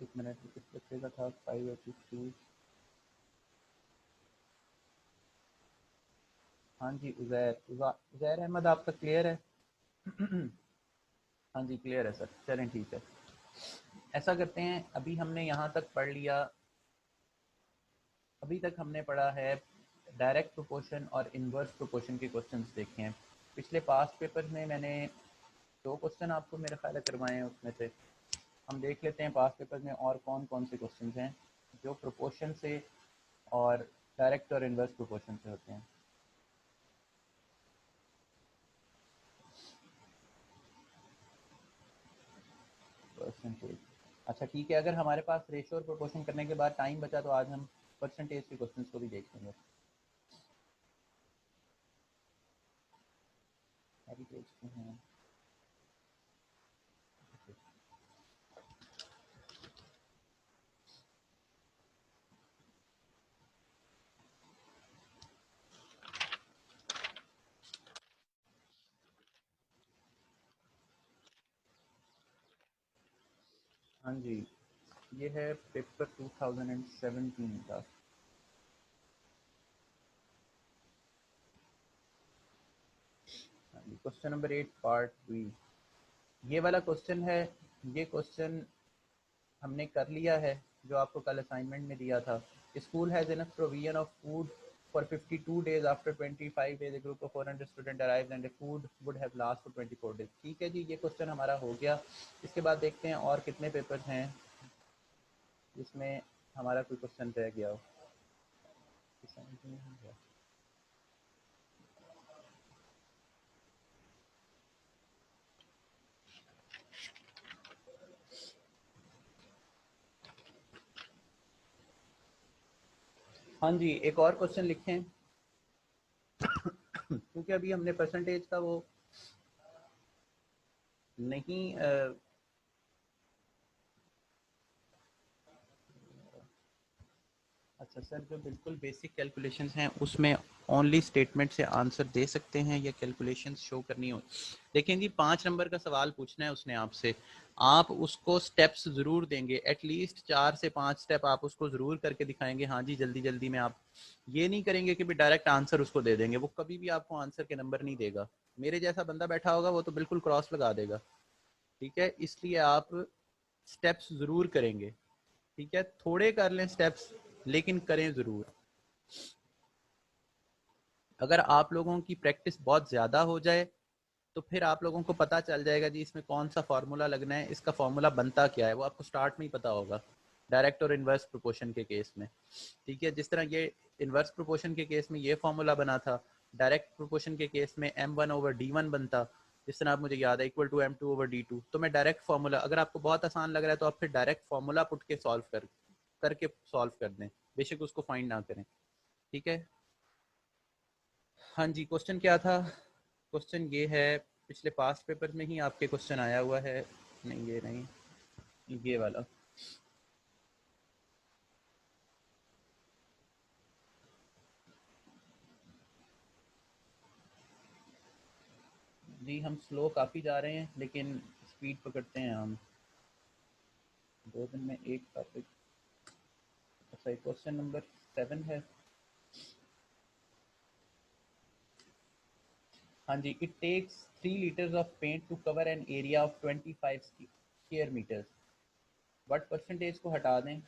एक मिनट, किस बच्चे का था? 582। हाँ जी, उज़ैर अहमद, आपका क्लियर है? हाँ जी, क्लियर है सर। चलें ठीक है, ऐसा करते हैं, अभी हमने यहाँ तक पढ़ लिया। अभी तक हमने पढ़ा है डायरेक्ट प्रोपोर्शन और इन्वर्स प्रोपोर्शन के क्वेश्चंस देखे हैं। पिछले पास्ट पेपर में मैंने 2 क्वेश्चन आपको मेरे ख्याल है करवाए हैं। उसमें से हम देख लेते हैं पास्ट पेपर में और कौन कौन से क्वेश्चंस हैं जो प्रोपोर्शन से और डायरेक्ट और इन्वर्स प्रोपोर्शन से होते हैं। परसेंटेज, अच्छा ठीक है, अगर हमारे पास रेशो और प्रोपोर्शन करने के बाद टाइम बचा तो आज हम परसेंटेज के क्वेश्चंस को भी देख लेंगे। हेरिटेज के हैं। हाँ जी, ये है पेपर 2017 का। क्वेश्चन नंबर 8 पार्ट बी, ये वाला क्वेश्चन है। ये क्वेश्चन हमने कर लिया है, जो आपको कल असाइनमेंट में दिया था। School has enough provision of food for 52 days after 25 days a group of 400 student arrived and food would have last for 24 days। ठीक है जी, ये क्वेश्चन हमारा हो गया। इसके बाद देखते हैं और कितने पेपर्स हैं जिसमें हमारा कोई क्वेश्चन रह गया हो। हाँ जी, एक और क्वेश्चन लिखें क्योंकि अभी हमने परसेंटेज का वो नहीं अच्छा सर, जो बिल्कुल बेसिक कैलकुलेशंस हैं उसमें ओनली स्टेटमेंट से आंसर दे सकते हैं या कैलकुलेशंस शो करनी हो? देखें जी, 5 नंबर का सवाल पूछना है उसने आपसे, आप उसको स्टेप्स ज़रूर देंगे, एटलीस्ट 4 से 5 स्टेप आप उसको ज़रूर करके दिखाएंगे। हाँ जी, जल्दी जल्दी में आप ये नहीं करेंगे कि भी डायरेक्ट आंसर उसको दे देंगे, वो कभी भी आपको आंसर के नंबर नहीं देगा। मेरे जैसा बंदा बैठा होगा वो तो बिल्कुल क्रॉस लगा देगा। ठीक है, इसलिए आप स्टेप्स ज़रूर करेंगे। ठीक है, थोड़े कर लें स्टेप्स, लेकिन करें ज़रूर। अगर आप लोगों की प्रैक्टिस बहुत ज़्यादा हो जाए तो फिर आप लोगों को पता चल जाएगा जी इसमें कौन सा फार्मूला लगना है, इसका फार्मूला बनता क्या है, वो आपको स्टार्ट में ही पता होगा डायरेक्ट और इन्वर्स प्रोपोर्शन के केस में। ठीक है, जिस तरह ये इन्वर्स प्रोपोर्शन के केस में ये फार्मूला बना था, डायरेक्ट प्रोपोर्शन के केस में m1/d1 बनता, जिस तरह आप मुझे याद है इक्वल टू m2/d2। तो मैं डायरेक्ट फार्मूला, अगर आपको बहुत आसान लग रहा है तो आप फिर डायरेक्ट फार्मूला पुट के सॉल्व करके सॉल्व कर दें, बेशक उसको फाइंड ना करें। ठीक है, हाँ जी, क्वेश्चन क्या था? क्वेश्चन ये है, पिछले पास्ट पेपर में ही आपके क्वेश्चन आया हुआ है। नहीं, ये नहीं, ये वाला। जी हम स्लो काफ़ी जा रहे हैं लेकिन स्पीड पकड़ते हैं हम। 2 दिन में एक टॉपिक। अच्छा, क्वेश्चन नंबर 7 है। हाँ जी, it takes 3 liters of paint to cover an area of 25 square metres. What percentage को हटा दें?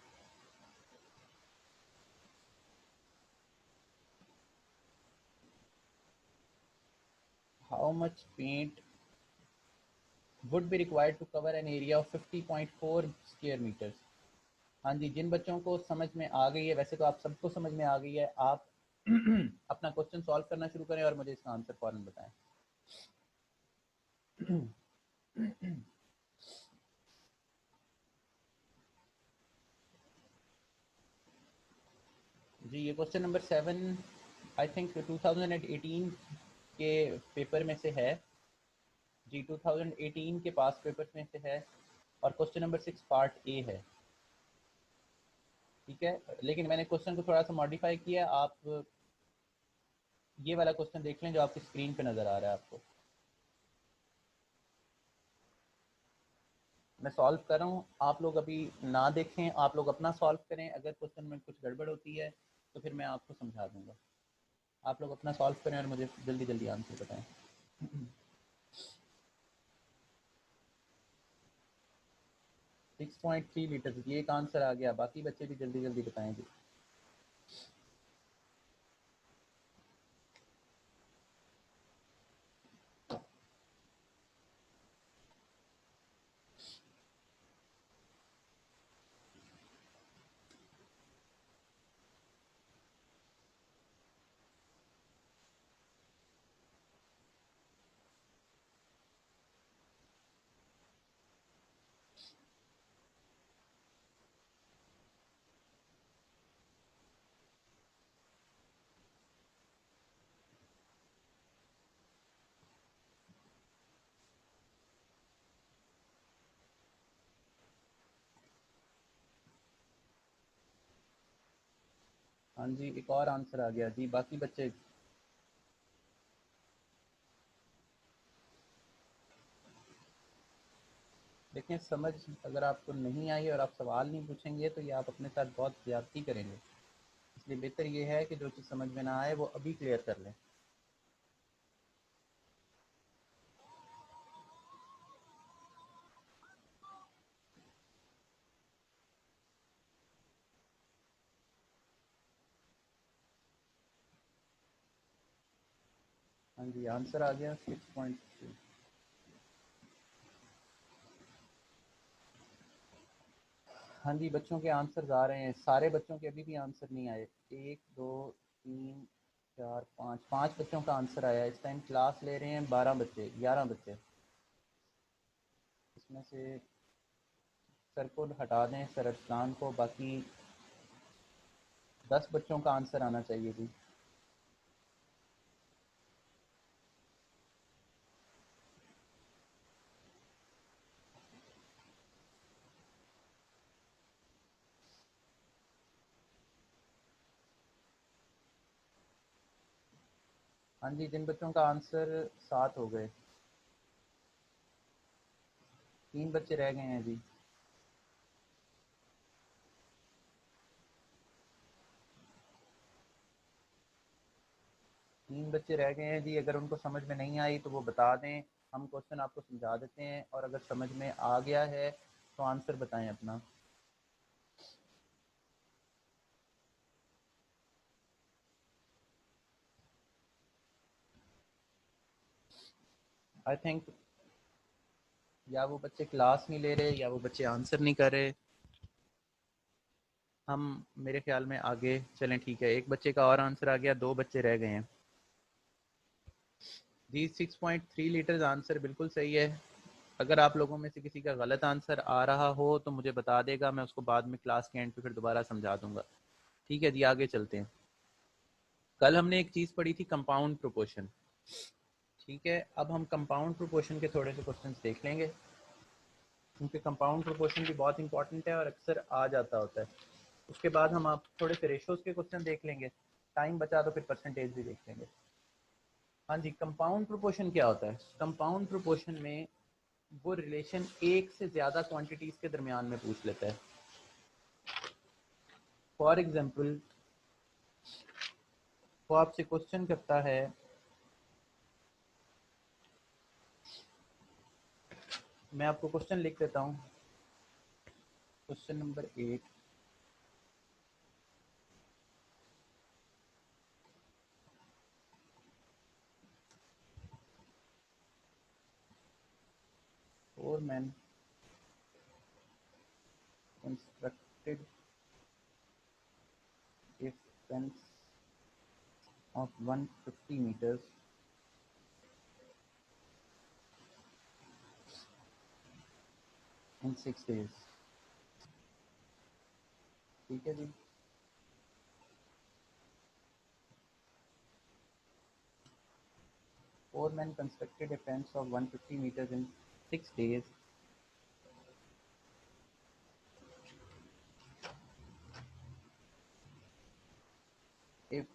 How much paint would be required to cover an area of 50.4 square metres. हाँ जी, जिन बच्चों को समझ में आ गई है, वैसे तो आप सबको समझ में आ गई है, आप अपना क्वेश्चन सॉल्व करना शुरू करें और मुझे इसका आंसर फौरन बताएं। जी ये क्वेश्चन नंबर 7 आई थिंक 2018 के पेपर में से है। जी 2018 के पास पेपर में से है और क्वेश्चन नंबर 6 पार्ट ए है। ठीक है, लेकिन मैंने क्वेश्चन को थोड़ा सा मॉडिफाई किया। आप ये वाला क्वेश्चन देख लें जो आपकी स्क्रीन पे नज़र आ रहा है आपको। मैं सॉल्व कर रहा हूँ, आप लोग अभी ना देखें, आप लोग अपना सॉल्व करें। अगर क्वेश्चन में कुछ गड़बड़ होती है तो फिर मैं आपको समझा दूंगा। आप लोग अपना सॉल्व करें और मुझे जल्दी जल्दी आंसर बताएं। 6.3 लीटर, ये एक आंसर आ गया, बाकी बच्चे भी जल्दी जल्दी बताएंगे। हाँ जी, एक और आंसर आ गया जी, बाकी बच्चे। देखें, समझ अगर आपको नहीं आई और आप सवाल नहीं पूछेंगे तो ये आप अपने साथ बहुत ज़्यादती करेंगे। इसलिए बेहतर ये है कि जो चीज़ समझ में ना आए वो अभी क्लियर कर लें। हाँ जी, आंसर आ गया 6.3। हाँ जी, बच्चों के आंसर आ रहे हैं, सारे बच्चों के अभी भी आंसर नहीं आए। 1 2 3 4 5, 5 बच्चों का आंसर आया। इस टाइम क्लास ले रहे हैं 12 बच्चे, 11 बच्चे। इसमें से सर को हटा दें, सर अरसलान को, बाकी 10 बच्चों का आंसर आना चाहिए जी। हाँ जी, जिन बच्चों का आंसर 7 हो गए, 3 बच्चे रह गए हैं जी। तीन बच्चे रह गए हैं जी। अगर उनको समझ में नहीं आई तो वो बता दें, हम क्वेश्चन आपको समझा देते हैं, और अगर समझ में आ गया है तो आंसर बताएं अपना। आई थिंक या वो बच्चे क्लास नहीं ले रहे या वो बच्चे आंसर नहीं कर रहे। हम मेरे ख्याल में आगे चलें, ठीक है। एक बच्चे का और आंसर आ गया, 2 बच्चे रह गए हैं जी। 6.3 लीटर आंसर बिल्कुल सही है। अगर आप लोगों में से किसी का गलत आंसर आ रहा हो तो मुझे बता देगा, मैं उसको बाद में क्लास के एंड पे फिर दोबारा समझा दूंगा। ठीक है जी, आगे चलते हैं। कल हमने एक चीज़ पढ़ी थी, कंपाउंड प्रोपोर्शन। ठीक है, अब हम कंपाउंड प्रोपोर्शन के थोड़े से क्वेश्चंस देख लेंगे, क्योंकि कंपाउंड प्रोपोर्शन भी बहुत इंपॉर्टेंट है और अक्सर आ जाता होता है। उसके बाद हम आप थोड़े से रेशोज के क्वेश्चन देख लेंगे, टाइम बचा तो फिर परसेंटेज भी देख लेंगे। हाँ जी, कंपाउंड प्रोपोर्शन क्या होता है? कंपाउंड प्रोपोर्शन में वो रिलेशन एक से ज़्यादा क्वांटिटीज़ के दरमियान में पूछ लेता है। फॉर एग्जाम्पल, वो आपसे क्वेश्चन करता है, मैं आपको क्वेश्चन लिख देता हूँ। Question number 8, 4 men constructed a fence of 150 meters in 6 days। ठीक है जी। 4 men constructed a fence of 150 meters in 6 days if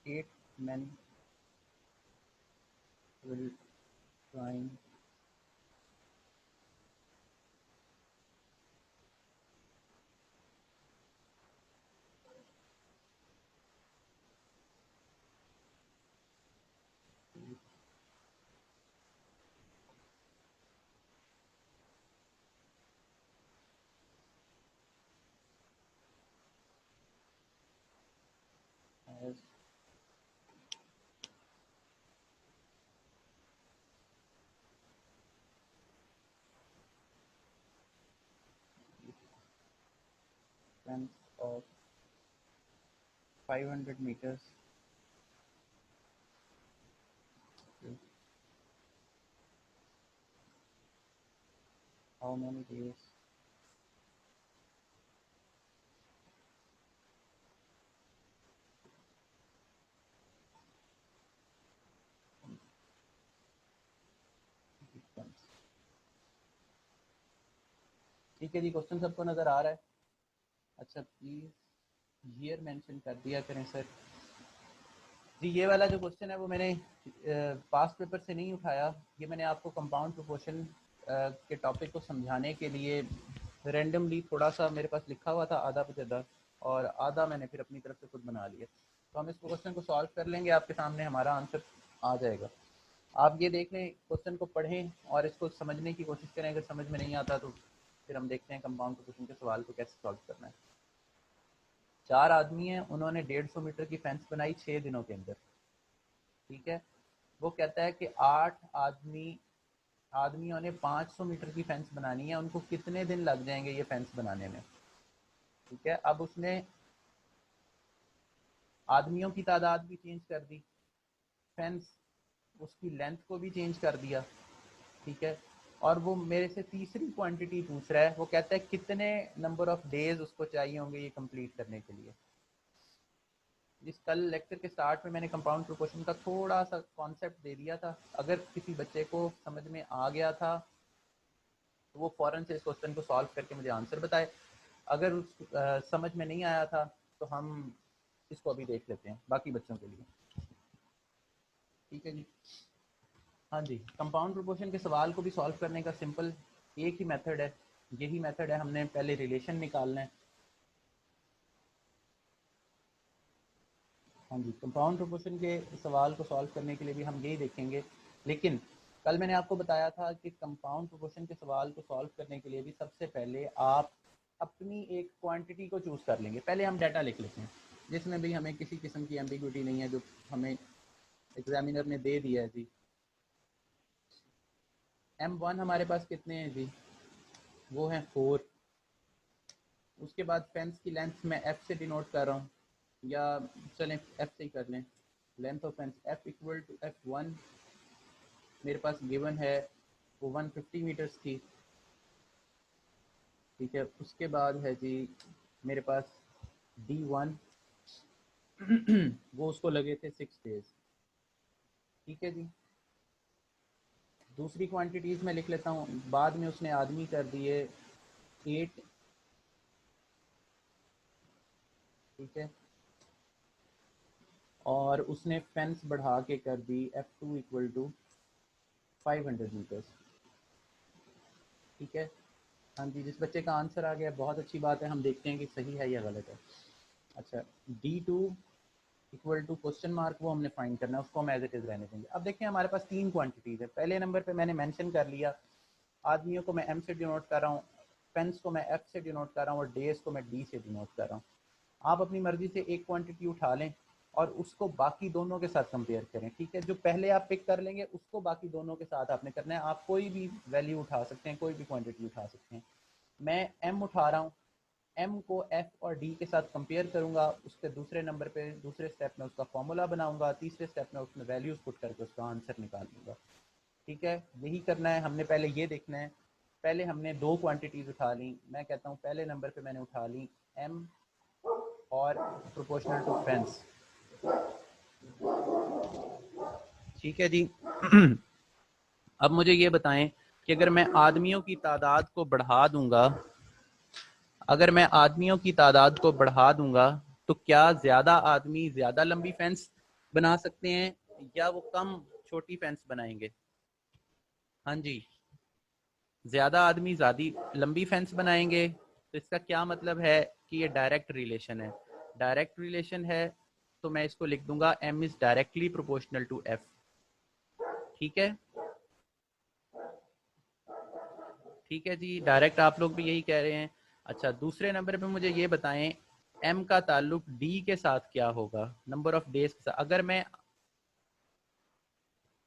8 men will climb as fence of 500 meters, how many days it comes। ठीक है जी, question सबको नज़र आ रहा है? अच्छा, please year mention कर दिया करें सर। जी, ये वाला जो क्वेश्चन है वो मैंने पास्ट पेपर से नहीं उठाया, ये मैंने आपको कंपाउंड प्रोपोर्शन के टॉपिक को समझाने के लिए रैंडमली थोड़ा सा मेरे पास लिखा हुआ था, आधा पचेदा, और आधा मैंने फिर अपनी तरफ से खुद बना लिया। तो हम इस क्वेश्चन को सॉल्व कर लेंगे, आपके सामने हमारा आंसर आ जाएगा। आप ये देख लें, क्वेश्चन को पढ़ें और इसको समझने की कोशिश करें। अगर समझ में नहीं आता तो फिर हम देखते हैं कंपाउंड प्रोपोर्शन के सवाल को कैसे सॉल्व करना है। 4 आदमी हैं, उन्होंने 150 मीटर की फेंस बनाई 6 दिनों के अंदर। ठीक है, वो कहता है कि 8 आदमियों ने 500 मीटर की फेंस बनानी है, उनको कितने दिन लग जाएंगे ये फेंस बनाने में? ठीक है, अब उसने आदमियों की तादाद भी चेंज कर दी, फेंस उसकी लेंथ को भी चेंज कर दिया। ठीक है, और वो मेरे से तीसरी क्वांटिटी पूछ रहा है, वो कहता है कितने नंबर ऑफ डेज उसको चाहिए होंगे ये कंप्लीट करने के लिए। जिस कल लेक्चर के स्टार्ट में मैंने कंपाउंड प्रोपोर्शन का थोड़ा सा कॉन्सेप्ट दे दिया था, अगर किसी बच्चे को समझ में आ गया था तो वो फ़ौरन से इस क्वेश्चन को सॉल्व करके मुझे आंसर बताए। अगर समझ में नहीं आया था तो हम इसको अभी देख लेते हैं बाकी बच्चों के लिए। ठीक है जी। हाँ जी, कंपाउंड प्रोपोर्शन के सवाल को भी सॉल्व करने का सिंपल एक ही मेथड है, यही मेथड है। हमने पहले रिलेशन निकालना है। हाँ जी, कंपाउंड प्रोपोर्शन के सवाल को सॉल्व करने के लिए भी हम यही देखेंगे। लेकिन कल मैंने आपको बताया था कि कंपाउंड प्रोपोर्शन के सवाल को सॉल्व करने के लिए भी सबसे पहले आप अपनी एक क्वांटिटी को चूज़ कर लेंगे। पहले हम डाटा लिख लेते हैं जिसमें भी हमें किसी किस्म की एम्बिग्विटी नहीं है, जो हमें एग्जामिनर ने दे दिया है जी। M1 हमारे पास कितने हैं जी, वो हैं 4। उसके बाद फेंस की लेंथ मैं F से डिनोट कर रहा हूँ, या चलें F से ही कर लें। Length of fence F equal to F1 मेरे पास गिवन है, वो 150 मीटर्स थी। ठीक है, उसके बाद है जी मेरे पास D1 वो उसको लगे थे 6 डेज। ठीक है जी। दूसरी क्वांटिटीज़ में लिख लेता हूँ, बाद में उसने आदमी कर दिए 8। ठीक है, और उसने फेंस बढ़ा के कर दी F2 इक्वल टू 500 मीटर्स। ठीक है। हाँ जी, जिस बच्चे का आंसर आ गया बहुत अच्छी बात है, हम देखते हैं कि सही है या गलत है। अच्छा, D2 equal to question mark, वो हमने फाइंड करना है, उसको हम एज इट इज़ रहने देंगे। अब देखिए हमारे पास 3 क्वांटिटीज़ है। पहले नंबर पे मैंने मेंशन कर लिया, आदमियों को मैं M से डिनोट कर रहा हूँ, पेंस को मैं F से डिनोट कर रहा हूँ, और डेज को मैं D से डिनोट कर रहा हूँ। आप अपनी मर्जी से एक क्वांटिटी उठा लें और उसको बाकी दोनों के साथ कंपेयर करें। ठीक है, जो पहले आप पिक कर लेंगे उसको बाकी दोनों के साथ आपने करना है। आप कोई भी वैल्यू उठा सकते हैं, कोई भी क्वांटिटी उठा सकते हैं। मैं M उठा रहा हूँ, M को F और D के साथ कंपेयर करूंगा, उसके दूसरे नंबर पे दूसरे स्टेप में उसका फॉर्मूला बनाऊंगा, तीसरे स्टेप में उसमें वैल्यूज पुट करके उसका आंसर निकाल लूँगा। ठीक है, यही करना है हमने। पहले ये देखना है, पहले हमने 2 क्वांटिटीज़ उठा ली। मैं कहता हूँ पहले नंबर पे मैंने उठा ली M और प्रोपोर्शनल टू फेंस। ठीक है जी। अब मुझे ये बताएं कि अगर मैं आदमियों की तादाद को बढ़ा दूंगा, अगर मैं आदमियों की तादाद को बढ़ा दूंगा तो क्या ज्यादा आदमी ज्यादा लंबी फेंस बना सकते हैं या वो कम छोटी फेंस बनाएंगे? हाँ जी, ज्यादा आदमी ज्यादा लंबी फेंस बनाएंगे। तो इसका क्या मतलब है कि ये डायरेक्ट रिलेशन है। डायरेक्ट रिलेशन है तो मैं इसको लिख दूंगा M is directly proportional to F। ठीक है, ठीक है जी, डायरेक्ट आप लोग भी यही कह रहे हैं। अच्छा, दूसरे नंबर पे मुझे ये बताएं M का ताल्लुक D के साथ क्या होगा, नंबर ऑफ डेज के साथ। अगर मैं,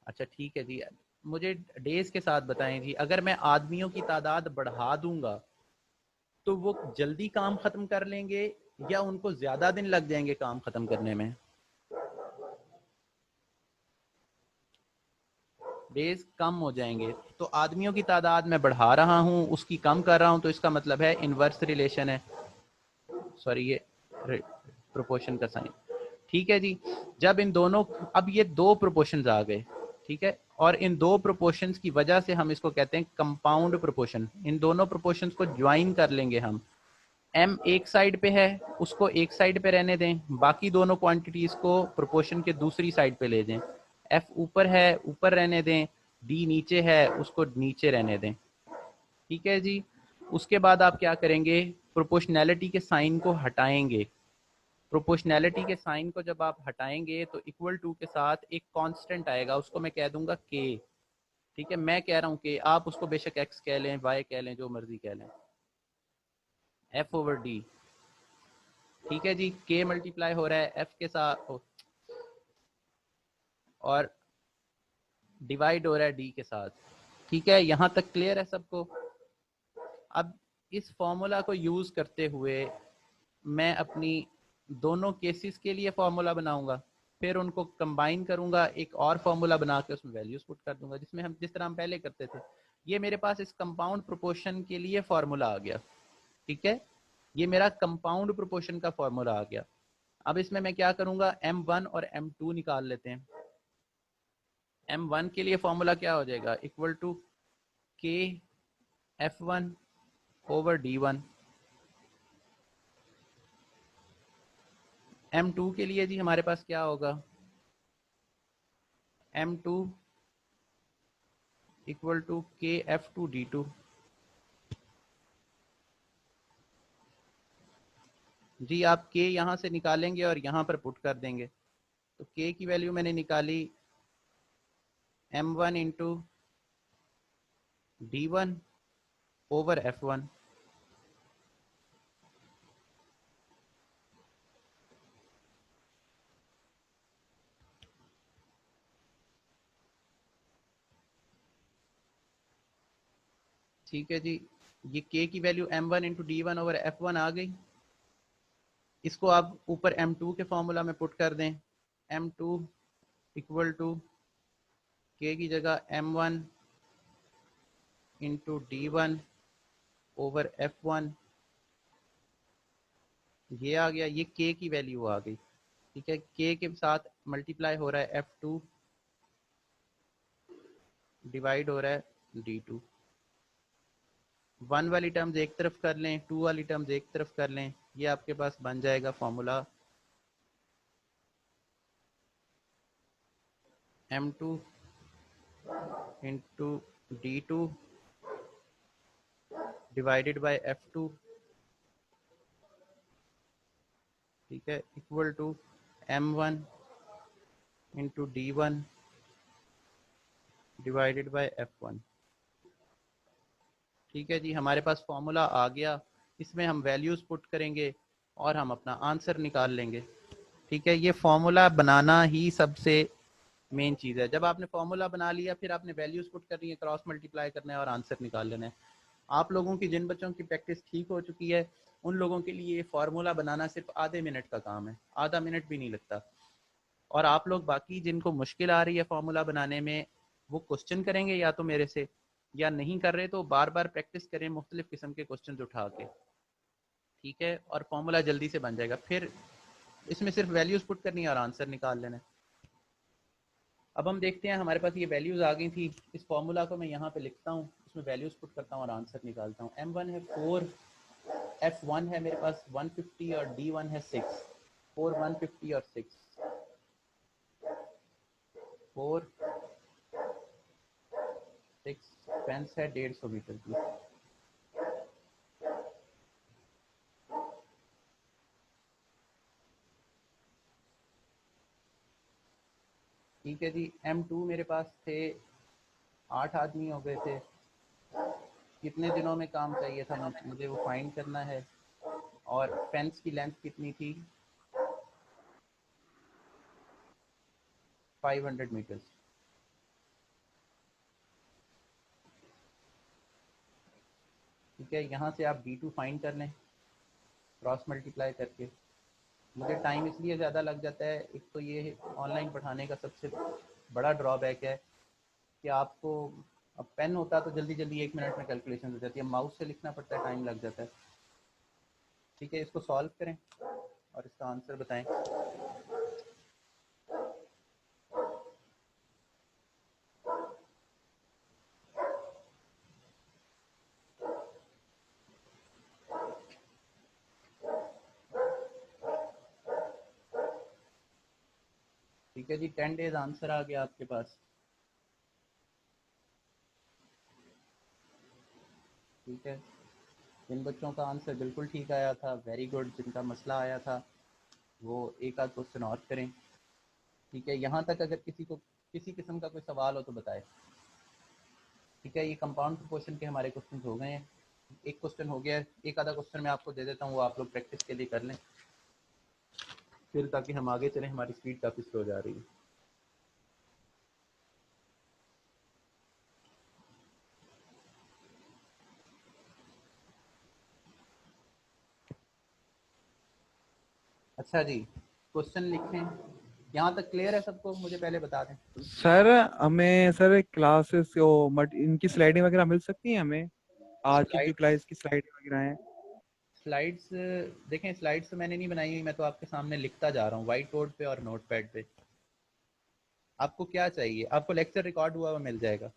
अच्छा ठीक है जी, मुझे डेज के साथ बताएं जी। अगर मैं आदमियों की तादाद बढ़ा दूंगा तो वो जल्दी काम खत्म कर लेंगे या उनको ज्यादा दिन लग जाएंगे काम खत्म करने में? डेज कम हो जाएंगे। तो आदमियों की तादाद मैं बढ़ा रहा हूँ, उसकी कम कर रहा हूँ, तो इसका मतलब है इनवर्स रिलेशन है। सॉरी, ये प्रोपोर्शन का साइन। ठीक है जी। जब इन दोनों, अब ये 2 प्रोपोर्शंस आ गए। ठीक है, और इन 2 प्रोपोर्शंस की वजह से हम इसको कहते हैं कंपाउंड प्रोपोर्शन। इन दोनों प्रोपोर्शंस को ज्वाइन कर लेंगे हम। M एक साइड पे है, उसको एक साइड पे रहने दें, बाकी दोनों क्वांटिटीज को प्रोपोर्शन के दूसरी साइड पे ले दें। F ऊपर है, ऊपर रहने दें, D नीचे है, उसको नीचे रहने दें। ठीक है जी। उसके बाद आप क्या करेंगे, प्रोपोर्शनैलिटी के साइन को हटाएंगे। प्रोपोर्शनैलिटी के साइन को जब आप हटाएंगे तो इक्वल टू के साथ एक कांस्टेंट आएगा, उसको मैं कह दूंगा k। ठीक है, मैं कह रहा हूँ कि आप उसको बेशक x कह लें, y कह लें, जो मर्जी कह लें, F ओवर D। ठीक है जी, k मल्टीप्लाई हो रहा है f के साथ और डिवाइड हो रहा है d के साथ। ठीक है, यहां तक क्लियर है सबको? अब इस फॉर्मूला को यूज करते हुए मैं अपनी दोनों केसेस के लिए फॉर्मूला बनाऊंगा, फिर उनको कंबाइन करूंगा, एक और फॉर्मूला बना के उसमें वैल्यूज पुट कर दूंगा, जिसमें हम जिस तरह हम पहले करते थे। ये मेरे पास इस कंपाउंड प्रोपोर्शन के लिए फॉर्मूला आ गया। ठीक है, ये मेरा कंपाउंड प्रोपोर्शन का फॉर्मूला आ गया। अब इसमें मैं क्या करूंगा, M1 और M2 निकाल लेते हैं। M1 के लिए फॉर्मूला क्या हो जाएगा, equal to k F1 over D1। M2 के लिए जी हमारे पास क्या होगा, M2 इक्वल टू KF2D2। जी आप K यहाँ से निकालेंगे और यहाँ पर पुट कर देंगे, तो K की वैल्यू मैंने निकाली M1 into D1 over F1। ठीक है जी, ये K की value M1 into D1 over F1 आ गई। इसको आप ऊपर M2 के फॉर्मूला में पुट कर दें, M2 इक्वल टू K की जगह M1 into D1 over F1, ये आ गया, ये K की वैल्यू आ गई। ठीक है, K के साथ मल्टीप्लाई हो रहा है F2, डिवाइड हो रहा है D2। 1 वाली टर्म्स एक तरफ कर लें, 2 वाली टर्म्स एक तरफ कर लें, ये आपके पास बन जाएगा formula M2 into D2 divided by F2, ठीक है, equal to M1 into D1 divided by F1। ठीक है जी, हमारे पास फॉर्मूला आ गया, इसमें हम वैल्यूज़ पुट करेंगे और हम अपना आंसर निकाल लेंगे। ठीक है, ये फॉर्मूला बनाना ही सबसे मेन चीज़ है। जब आपने फॉर्मूला बना लिया, फिर आपने वैल्यूज़ पुट करनी है, क्रॉस मल्टीप्लाई करना है और आंसर निकाल लेना है। आप लोगों की, जिन बच्चों की प्रैक्टिस ठीक हो चुकी है, उन लोगों के लिए ये फार्मूला बनाना सिर्फ आधे मिनट का काम है, आधा मिनट भी नहीं लगता। और आप लोग बाकी जिनको मुश्किल आ रही है फार्मूला बनाने में, वो क्वेश्चन करेंगे या तो मेरे से, या नहीं कर रहे तो बार बार प्रैक्टिस करें मुख्तलिफ किस्म के क्वेश्चन उठा के। ठीक है, और फार्मूला जल्दी से बन जाएगा। फिर इसमें सिर्फ वैल्यूज पुट करनी है और आंसर निकाल लेना है। अब हम देखते हैं, हमारे पास ये वैल्यूज आ गई थी। इस फार्मूला को मैं यहाँ पे लिखता हूँ, इसमें वैल्यूज पुट करता हूँ और आंसर निकालता हूँ। M1 है 4, F1 है मेरे पास 150 और D1 है 6। 4 150 और 6, 4 6 फेंस है 150 मीटर की। ठीक है जी, M2 मेरे पास थे 8 आदमी हो गए थे। कितने दिनों में काम चाहिए था मुझे, वो फाइंड करना है। और फेंस की लेंथ कितनी थी, 500 मीटर्स। ठीक है, यहाँ से आप D2 फाइंड कर लें क्रॉस मल्टीप्लाई करके। मुझे टाइम इसलिए ज़्यादा लग जाता है, एक तो ये ऑनलाइन पढ़ाने का सबसे बड़ा ड्रॉबैक है कि आपको, अब पेन होता तो जल्दी जल्दी 1 मिनट में कैलकुलेशन हो जाती है, माउस से लिखना पड़ता है, टाइम लग जाता है। ठीक है, इसको सॉल्व करें और इसका आंसर बताएं। ठीक है जी, 10 डेज आंसर आ गया आपके पास। ठीक है, जिन बच्चों का आंसर बिल्कुल ठीक आया था, वेरी गुड। जिनका मसला आया था, वो एक आध क्वेश्चन और करें। ठीक है, यहाँ तक अगर किसी को किसी किस्म का कोई सवाल हो तो बताए। ठीक है, ये कंपाउंड प्रोपोर्शन के हमारे क्वेश्चन हो गए हैं। एक क्वेश्चन हो गया है, एक आधा क्वेश्चन मैं आपको दे देता हूँ, वो आप लोग प्रैक्टिस के लिए कर लें, फिर ताकि हम आगे चलें। हमारी स्पीड काफ़ी स्लो जा रही है। अच्छा जी, क्वेश्चन लिखें। यहाँ तक क्लियर है सबको? मुझे पहले बता दें। सर हमें सर क्लासेस इनकी स्लाइडें वगैरह मिल सकती हैं हमें, आज की जो स्लाइड्स क्लास की स्लाइडें वगैरह हैं। स्लाइड्स देखें, स्लाइड्स तो मैंने नहीं बनाई हुई, मैं तो आपके सामने लिखता जा रहा हूँ व्हाइट बोर्ड पे और नोट पैड पे। आपको क्या चाहिए? आपको लेक्चर रिकॉर्ड हुआ हुआ मिल जाएगा।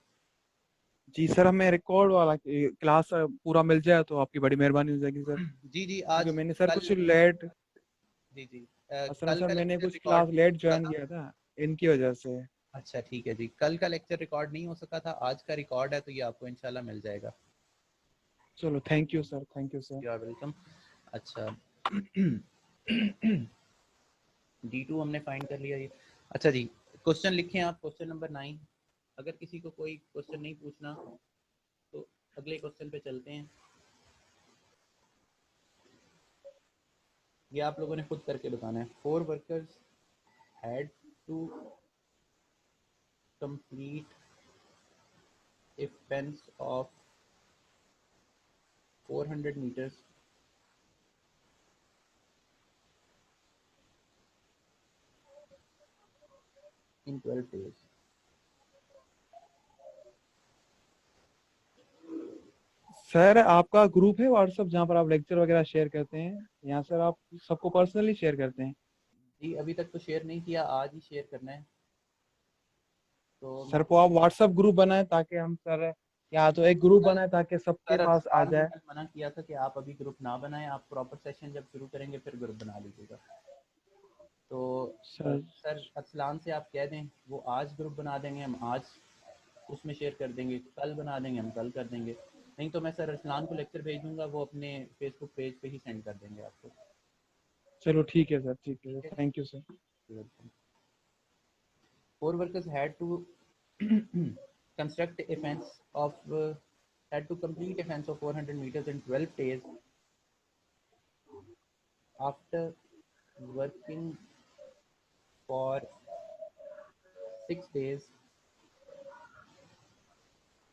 जी सर, हमें रिकॉर्ड वाला क्लास पूरा मिल जाए तो आपकी बड़ी मेहरबानी हो जाएगी सर, जी जी, क्योंकि आज मैंने सर कल, कुछ लेट। जी जी, असल में कल सर का मैंने लेक्चर कुछ रिकॉर्ड क्लास नहीं लेट हो सका ज्वाइन था। किया था, इनकी वजह से। अच्छा ठीक है जी, कल का लेक्चर रिकॉर्ड नहीं हो सका था, आज का रिकॉर्ड है तो ये आपको इंशाल्लाह मिल जाएगा। चलो thank you sir, thank you sir. You are welcome. अच्छा D2 हमने फाइंड कर लिया ये। अच्छा जी, क्वेश्चन लिखें आप, क्वेश्चन नंबर 9। अगर किसी को कोई क्वेश्चन नहीं पूछना तो अगले क्वेश्चन पे चलते हैं। ये आप लोगों ने खुद करके बताना है। 4 workers had to complete a fence of 400 meters in 12 days। Sir आपका ग्रुप है व्हाट्सअप जहाँ पर आप लेक्चर वगैरह शेयर करते हैं, यहाँ सर आप सबको पर्सनली शेयर करते हैं? जी अभी तक तो शेयर नहीं किया, आज ही शेयर करना है। तो मैं सर को आप व्हाट्सअप ग्रुप बनाए ताकि हम सर, या तो एक ग्रुप बनाए ताकि सबके सर पास आ अरसलान ने जाए। कल मना किया था कि आप अभी ग्रुप ना बनाएं, आप प्रॉपर सेशन जब शुरू करेंगे फिर ग्रुप बना लीजिएगा। तो सर सर अरसलान से आप कह दें, वो आज ग्रुप बना देंगे, हम आज उसमें शेयर कर देंगे, कल बना देंगे हम कल कर देंगे। नहीं तो मैं सर अरसलान को लेक्चर भेज दूंगा, वो अपने फेसबुक पेज पे ही सेंड कर देंगे आपको। चलो ठीक है सर, ठीक है ठीक सर, है थैंक यू सर। जी। 4 workers had to construct a fence of had to complete a fence of 400 meters in 12 days. After working for 6 days,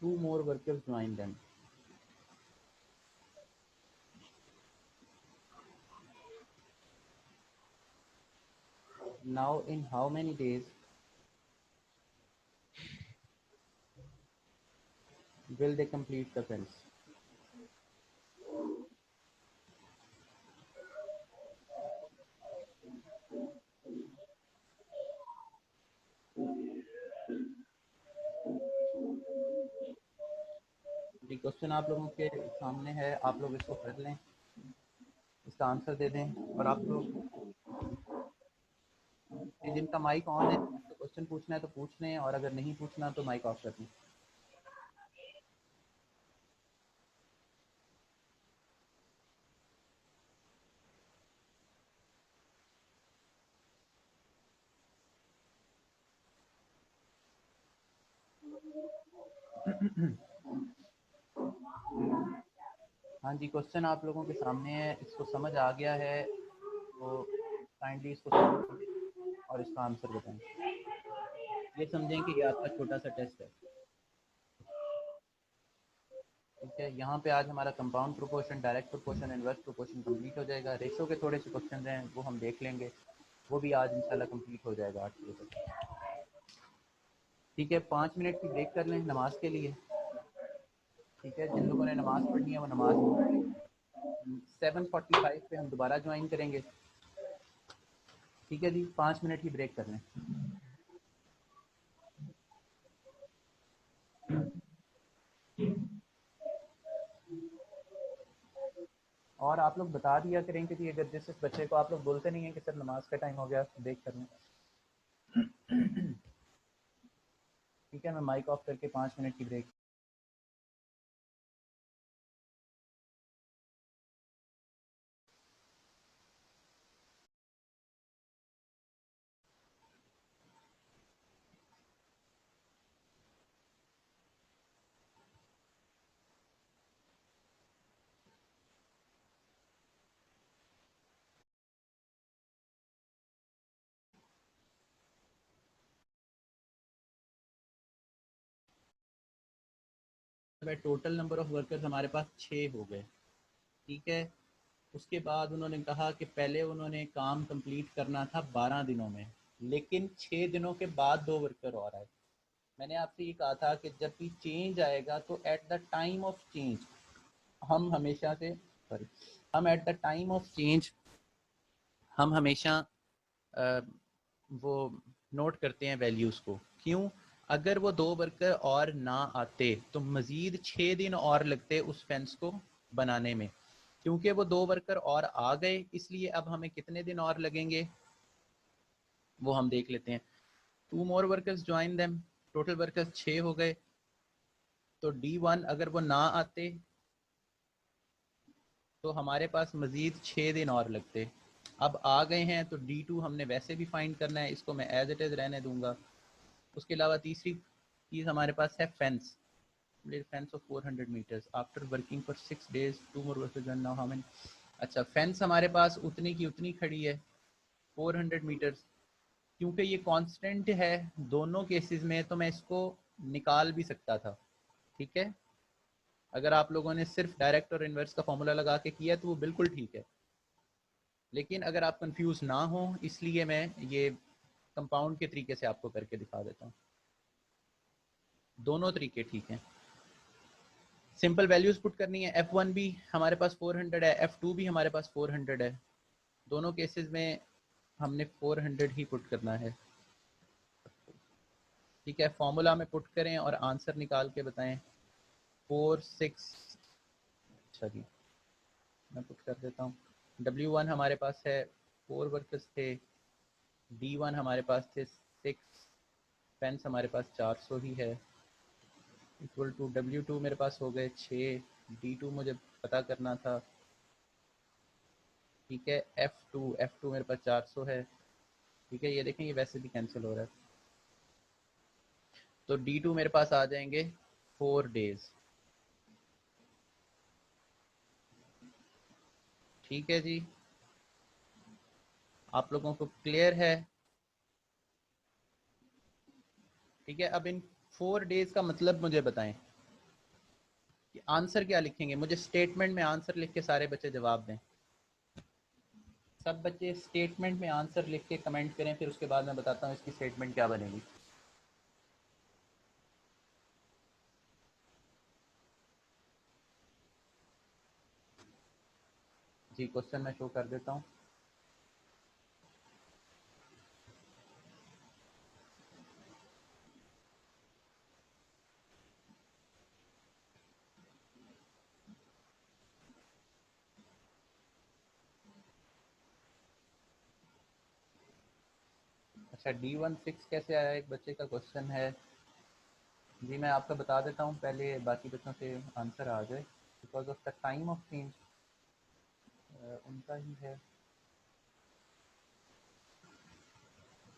2 more workers joined them. Now, in how many days will they complete the fence? ये question आप लोगों के सामने है, आप लोग इसको पढ़ लें, इसका आंसर दे दें। और आप लोग जिनका माइक ऑन है तो क्वेश्चन पूछना है तो पूछ लें, और अगर नहीं पूछना तो माइक ऑफ कर दें। हाँ जी, क्वेश्चन आप लोगों के सामने है, इसको समझ आ गया है तो काइंडली इसको समझें और इसका आंसर बताएं। ये समझें कि ये आपका छोटा सा टेस्ट है। ठीक है, यहाँ पे आज हमारा compound proportion, direct proportion, inverse proportion complete हो जाएगा। रेशो के थोड़े से क्वेश्चन हैं वो हम देख लेंगे, वो भी आज इंशाल्लाह कंप्लीट हो जाएगा 8 बजे तक। ठीक है, 5 मिनट की ब्रेक कर लें नमाज के लिए। ठीक है, जिन लोगों ने नमाज़ पढ़नी है वो नमाज पढ़ लें। 7:45 पे हम दोबारा ज्वाइन करेंगे। ठीक है जी, 5 मिनट की ब्रेक कर लें। और आप लोग बता दिया करें कि अगर जिस बच्चे को आप लोग बोलते नहीं है कि सर नमाज का टाइम हो गया, ब्रेक कर लें। ठीक है, मैं माइक ऑफ करके 5 मिनट की ब्रेक। टोटल नंबर ऑफ वर्कर्स हमारे पास 6 हो गए। ठीक है, उसके बाद उन्होंने कहा कि पहले उन्होंने काम कंप्लीट करना था 12 दिनों में, लेकिन 6 दिनों के बाद 2 वर्कर और आए। मैंने आपसे ये कहा था कि जब भी चेंज आएगा तो at the time of change हम हमेशा से सॉरी हम at the time of change हम हमेशा वो नोट करते हैं वैल्यूज़ को। क्यों? अगर वो 2 वर्कर और ना आते तो मज़ीद 6 दिन और लगते उस फेंस को बनाने में। क्योंकि वो 2 वर्कर और आ गए, इसलिए अब हमें कितने दिन और लगेंगे? वो हम देख लेते हैं। 2 more workers join them, total workers 6 हो गए। तो D1 अगर वो ना आते तो हमारे पास मज़ीद 6 दिन और लगते। अब आ गए हैं तो D2 हमने वैसे भी फाइंड करना है, इसको मैं एज इट इज़ रहने दूंगा। उसके अलावा तीसरी चीज़ हमारे पास है fence, fence of 400 meters after working for 6 days 2 more workers now how many. अच्छा, फेंस हमारे पास उतनी की उतनी खड़ी है 400 मीटर्स। क्योंकि ये कांस्टेंट है दोनों केसेस में तो मैं इसको निकाल भी सकता था, ठीक है। अगर आप लोगों ने सिर्फ डायरेक्ट और इन्वर्स का फॉर्मूला लगा के किया तो वो बिल्कुल ठीक है, लेकिन अगर आप कंफ्यूज ना हो इसलिए मैं ये कंपाउंड के तरीके से आपको करके दिखा देता हूँ। दोनों तरीके ठीक हैं। सिंपल वैल्यूज पुट करनी है। F1 भी हमारे पास 400 है, F2 भी हमारे पास 400 है। दोनों केसेस में हमने 400 ही पुट करना है, ठीक है। फॉर्मूला में पुट करें और आंसर निकाल के बताएं। 4 6, अच्छा जी मैं पुट कर देता हूँ। W1 हमारे पास है 4 वर्कर्स थे, D1 हमारे पास थे 6, पेंस हमारे पास 400 ही है, इक्वल टू W2 मेरे पास हो गए 6, D2 मुझे पता करना था, ठीक है। F2 मेरे पास 400 है, ठीक है। ये देखें ये वैसे भी कैंसिल हो रहा है, तो D2 मेरे पास आ जाएंगे 4 days, ठीक है जी। आप लोगों को क्लियर है? ठीक है। अब इन 4 days का मतलब मुझे बताएं कि आंसर क्या लिखेंगे। मुझे स्टेटमेंट में आंसर लिख के सारे बच्चे जवाब दें। सब बच्चे स्टेटमेंट में आंसर लिख के कमेंट करें, फिर उसके बाद मैं बताता हूँ इसकी स्टेटमेंट क्या बनेगी। जी क्वेश्चन मैं शो कर देता हूँ। अच्छा, D16 कैसे आया, एक बच्चे का क्वेश्चन है। जी मैं आपका बता देता हूँ, पहले बाकी बच्चों से आंसर आ जाए। Because of the time of change उनका ही है।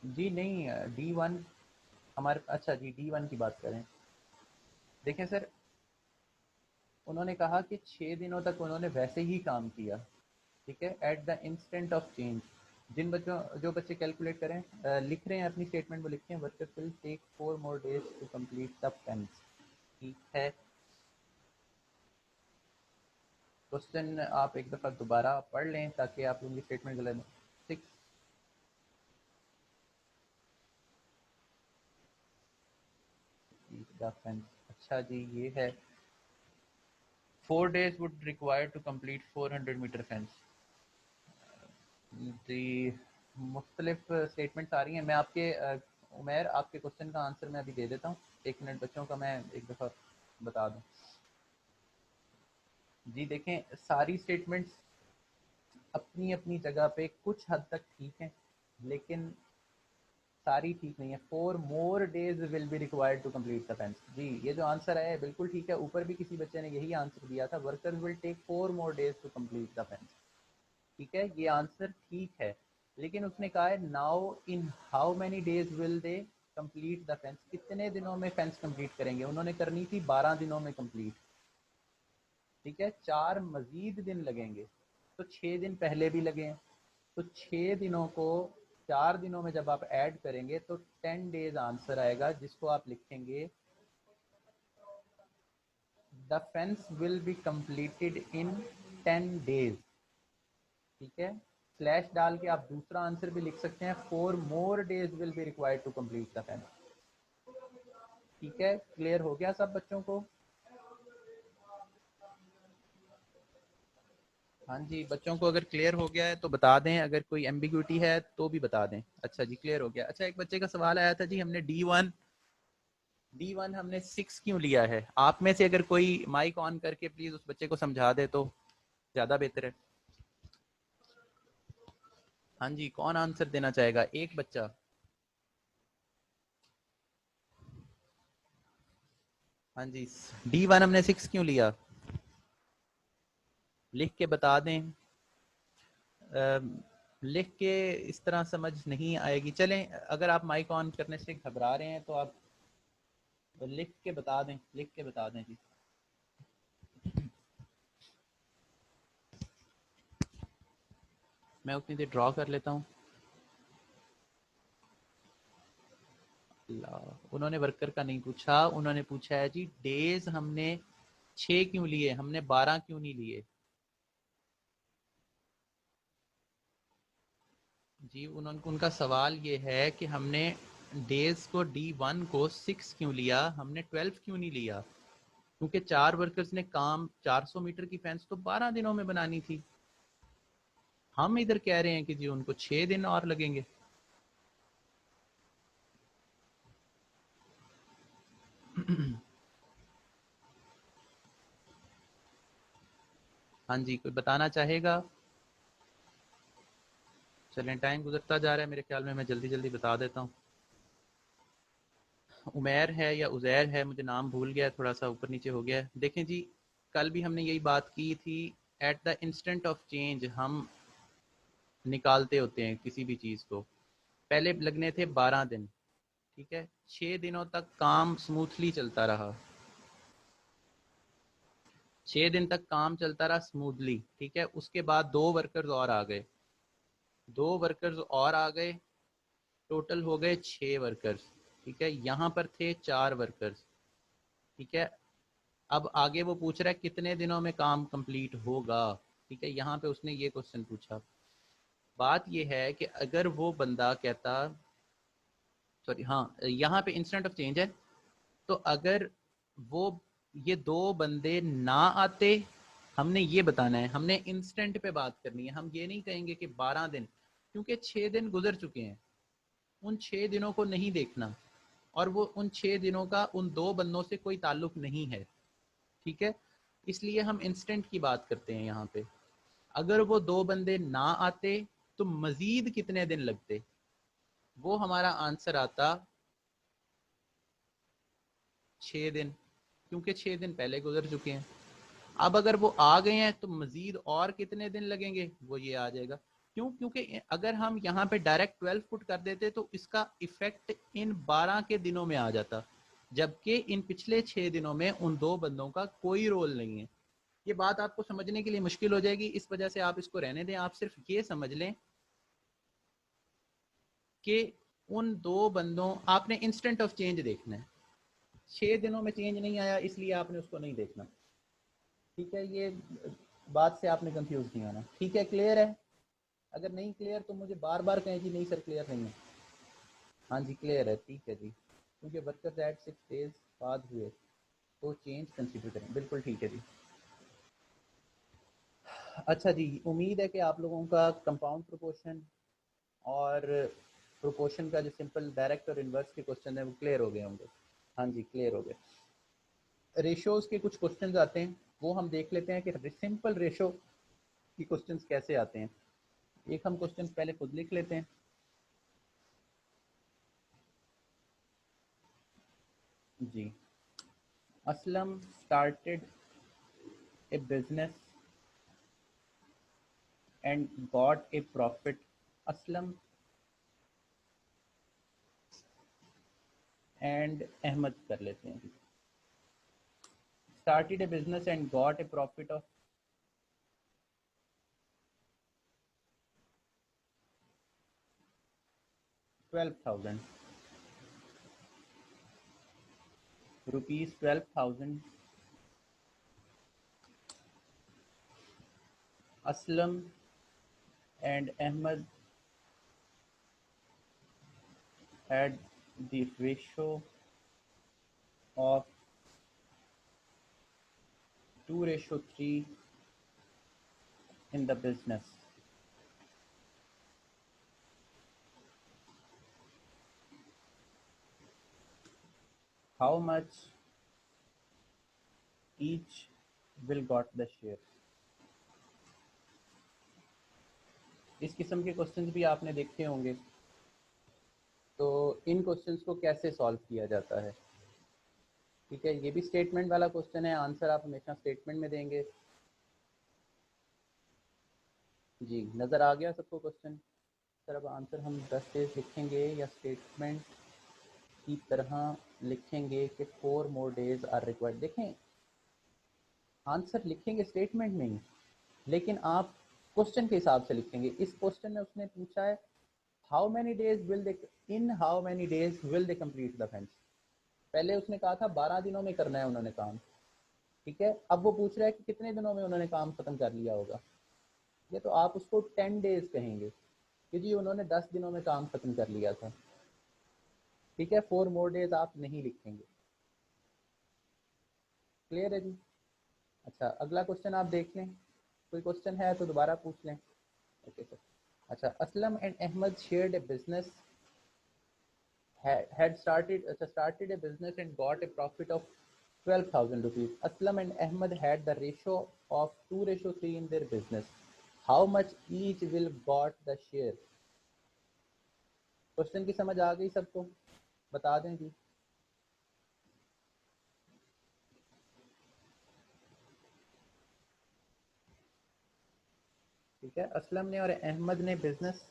जी नहीं, D1 हमारे, अच्छा जी D1 की बात करें। देखें सर, उन्होंने कहा कि 6 दिनों तक उन्होंने वैसे ही काम किया, ठीक है, at the instant of change. जिन बच्चों, जो बच्चे कैलकुलेट करें, लिख रहे हैं अपनी स्टेटमेंट वो लिखते हैं, workers will take 4 more days to complete the fence, ठीक है। क्वेश्चन आप एक दफ़ा दोबारा पढ़ लें ताकि आप लोगों की स्टेटमेंट गलत। 6 द फेंस, अच्छा जी ये है। 4 days would require to complete 400 meter fence। जी मुख्तलिफ स्टेटमेंट्स आ रही हैं। मैं आपके उमैर आपके क्वेश्चन का आंसर मैं अभी दे देता हूँ। 1 मिनट बच्चों का मैं एक दफ़ा बता दूँ। जी देखें, सारी स्टेटमेंट्स अपनी अपनी जगह पे कुछ हद तक ठीक हैं, लेकिन सारी ठीक नहीं है। 4 more days will be required to complete the fence। जी ये जो आंसर है बिल्कुल ठीक है। ऊपर भी किसी बच्चे ने यही आंसर दिया था, workers will take 4 more days to complete the fence, ठीक है। ये आंसर ठीक है, लेकिन उसने कहा है now in how many days will they complete the fence, कितने दिनों में फेंस कंप्लीट करेंगे। उन्होंने करनी थी 12 दिनों में कंप्लीट, ठीक है। 4 मजीद दिन लगेंगे, तो 6 दिन पहले भी लगे हैं, तो 6 दिनों को 4 दिनों में जब आप ऐड करेंगे तो 10 डेज आंसर आएगा, जिसको आप लिखेंगे the fence will be completed in 10 days, ठीक है। स्लैश डाल के आप दूसरा आंसर भी लिख सकते हैं, 4 more days will be required to complete the fence, ठीक है। क्लियर हो गया सब बच्चों को? हाँ जी, बच्चों को अगर क्लियर हो गया है तो बता दें, अगर कोई एम्बिग्यूटी है तो भी बता दें। अच्छा जी क्लियर हो गया। अच्छा, एक बच्चे का सवाल आया था जी, हमने D1 हमने 6 क्यों लिया है। आप में से अगर कोई माइक ऑन करके प्लीज उस बच्चे को समझा दे तो ज्यादा बेहतर है। हाँ जी, कौन आंसर देना चाहेगा? एक बच्चा। हाँ जी, D1 हमने 6 क्यों लिया, लिख के बता दें। लिख के इस तरह समझ नहीं आएगी। चलें, अगर आप माइक ऑन करने से घबरा रहे हैं तो आप लिख के बता दें, लिख के बता दें जी। मैं उतनी देर ड्रॉ कर लेता हूँ। उन्होंने वर्कर का नहीं पूछा, उन्होंने पूछा है जी डेज हमने 6 क्यों लिए, हमने 12 क्यों नहीं लिए। जी उनका सवाल ये है कि हमने डेज को D1 को 6 क्यों लिया, हमने 12 क्यों नहीं लिया, क्योंकि 4 वर्कर्स ने काम 400 मीटर की फेंस तो 12 दिनों में बनानी थी। हम इधर कह रहे हैं कि जी उनको 6 दिन और लगेंगे। हाँ जी, कोई बताना चाहेगा। चलें, टाइम गुजरता जा रहा है, मेरे ख्याल में मैं जल्दी जल्दी बता देता हूँ। उमैर है या उज़ैर है, मुझे नाम भूल गया, थोड़ा सा ऊपर नीचे हो गया है। देखें जी, कल भी हमने यही बात की थी, eight the instant of change हम निकालते होते हैं किसी भी चीज़ को। पहले लगने थे 12 दिन, ठीक है, 6 दिनों तक काम स्मूथली चलता रहा, 6 दिन तक काम चलता रहा स्मूथली, ठीक है। उसके बाद 2 वर्कर्स और आ गए, 2 वर्कर्स और आ गए, टोटल हो गए 6 वर्कर्स, ठीक है। यहाँ पर थे 4 वर्कर्स, ठीक है। अब आगे वो पूछ रहा है कितने दिनों में काम कंप्लीट होगा, ठीक है। यहाँ पे उसने ये क्वेश्चन पूछा। बात ये है कि अगर वो बंदा कहता, सॉरी हाँ, यहाँ पे इंस्टेंट ऑफ चेंज है, तो अगर वो ये 2 बंदे ना आते, हमने ये बताना है, हमने इंस्टेंट पे बात करनी है। हम ये नहीं कहेंगे कि 12 दिन, क्योंकि 6 दिन गुजर चुके हैं, उन 6 दिनों को नहीं देखना, और वो उन 6 दिनों का उन 2 बंदों से कोई ताल्लुक नहीं है, ठीक है। इसलिए हम इंस्टेंट की बात करते हैं यहाँ पे। अगर वो 2 बंदे ना आते तो मजीद कितने दिन लगते, वो हमारा आंसर आता 6 दिन, क्योंकि 6 दिन पहले गुजर चुके हैं। अब अगर वो आ गए हैं तो मजीद और कितने दिन लगेंगे, वो ये आ जाएगा। क्यों, क्योंकि अगर हम यहाँ पे डायरेक्ट 12 फुट कर देते तो इसका इफेक्ट इन 12 के दिनों में आ जाता, जबकि इन पिछले 6 दिनों में उन 2 बंदों का कोई रोल नहीं है। ये बात आपको समझने के लिए मुश्किल हो जाएगी, इस वजह से आप इसको रहने दें। आप सिर्फ ये समझ लें कि उन 2 बंदों, आपने इंस्टेंट ऑफ चेंज देखना है, 6 दिनों में चेंज नहीं आया इसलिए आपने उसको नहीं देखना, ठीक है। ये बात से आपने कंफ्यूज नहीं होना, ठीक है। क्लियर है? अगर नहीं क्लियर तो मुझे बार बार कहें कि नहीं सर क्लियर नहीं है। हाँ जी क्लियर है, ठीक है जी, क्योंकि वर्कर्स एट 6 डेज बाद हुए तो चेंज कंसीडर करें, बिल्कुल ठीक है जी। अच्छा जी, उम्मीद है कि आप लोगों का कंपाउंड प्रोपोर्शन और प्रोपोर्शन का जो सिंपल डायरेक्ट और इन्वर्स के क्वेश्चन है वो क्लियर हो गए होंगे। हाँ जी क्लियर हो गए। रेशोज़ के कुछ क्वेश्चन आते हैं, वो हम देख लेते हैं कि सिंपल रेशो की क्वेश्चंस कैसे आते हैं। एक हम क्वेश्चन पहले खुद लिख लेते हैं जी। Aslam started a business and got a profit. Aslam and Ahmed कर लेते हैं। Started a business and got a profit of 12,000 rupees, 12,000। Aslam and Ahmed had the ratio of 2:3 in the business. How much each will got the share? इस किस्म के questions भी आपने देखे होंगे, तो इन क्वेश्चंस को कैसे सॉल्व किया जाता है। ठीक है, ये भी स्टेटमेंट वाला क्वेश्चन है, आंसर आप हमेशा स्टेटमेंट में देंगे। जी नज़र आ गया सबको क्वेश्चन? सर अब आंसर हम 10 डेज लिखेंगे या स्टेटमेंट की तरह लिखेंगे कि 4 मोर डेज आर रिक्वायर्ड? देखें, आंसर लिखेंगे स्टेटमेंट में ही, लेकिन आप क्वेश्चन के हिसाब से लिखेंगे। इस क्वेश्चन में उसने पूछा है how many days will they, in how many days will they complete the fence. पहले उसने कहा था 12 दिनों में करना है उन्होंने काम, ठीक है। अब वो पूछ रहा है कि कितने दिनों में उन्होंने काम खत्म कर लिया होगा। ये तो आप उसको 10 डेज कहेंगे कि जी उन्होंने 10 दिनों में काम खत्म कर लिया था, ठीक है। 4 मोर डेज आप नहीं लिखेंगे। क्लियर है जी? अच्छा अगला क्वेश्चन आप देख लें, कोई क्वेश्चन है तो दोबारा पूछ लें। Okay sir. अच्छा, Aslam and Ahmed shared a business, had started a business and got a profit of 12,000 rupees. Aslam and Ahmad had the ratio of 2:3 in their business. How much each will got the share? Question की समझ आ गई सबको? बता दें जी। ठीक है, असलम ने और अहमद ने बिजनेस,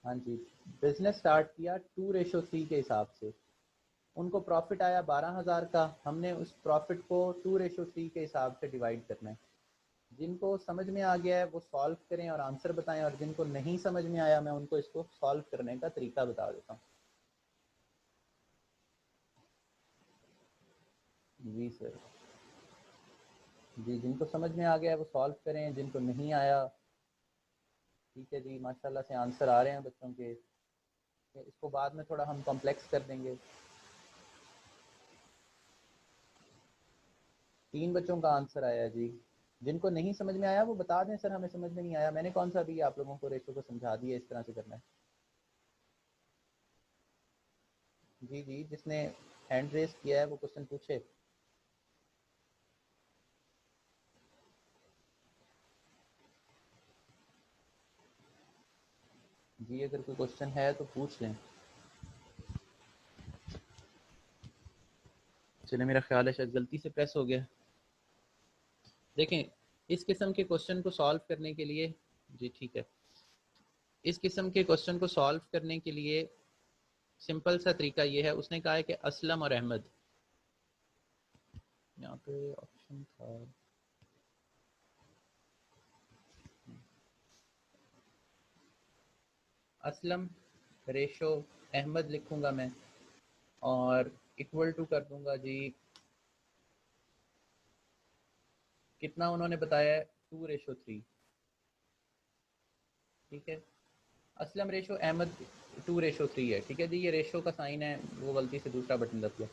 हाँ जी, बिजनेस स्टार्ट किया 2:3 के हिसाब से। उनको प्रॉफिट आया 12,000 का। हमने उस प्रॉफिट को 2:3 के हिसाब से डिवाइड करना है। जिनको समझ में आ गया है वो सॉल्व करें और आंसर बताएं, और जिनको नहीं समझ में आया मैं उनको इसको सॉल्व करने का तरीका बता देता हूँ। जी सर। जी जिनको समझ में आ गया है वो सॉल्व करें, जिनको नहीं आया, ठीक है जी, माशाल्लाह से आंसर आ रहे हैं बच्चों के। इसको बाद में थोड़ा हम कॉम्प्लेक्स कर देंगे। 3 बच्चों का आंसर आया जी। जिनको नहीं समझ में आया वो बता दें सर हमें समझ में नहीं आया। मैंने कौन सा भी आप लोगों को रेशो को समझा दिया इस तरह से करना है। जी जी, जिसने हैंड रेस किया है वो क्वेश्चन पूछे। जी अगर कोई क्वेश्चन है तो पूछ लें। चलिए, मेरा ख्याल है शायद गलती से प्रेस हो गया। देखें, इस किस्म के क्वेश्चन को सॉल्व करने के लिए, जी ठीक है, इस किस्म के क्वेश्चन को सॉल्व करने के लिए सिंपल सा तरीका ये है। उसने कहा है कि असलम और अहमद, यहाँ पे ऑप्शन था, असलम रेशो अहमद लिखूंगा मैं, और इक्वल टू कर दूंगा जी, कितना उन्होंने बताया है 2:3, ठीक है। असलम रेशो अहमद 2:3 है, ठीक है जी। ये रेशो का साइन है, वो गलती से दूसरा बटन दब गया।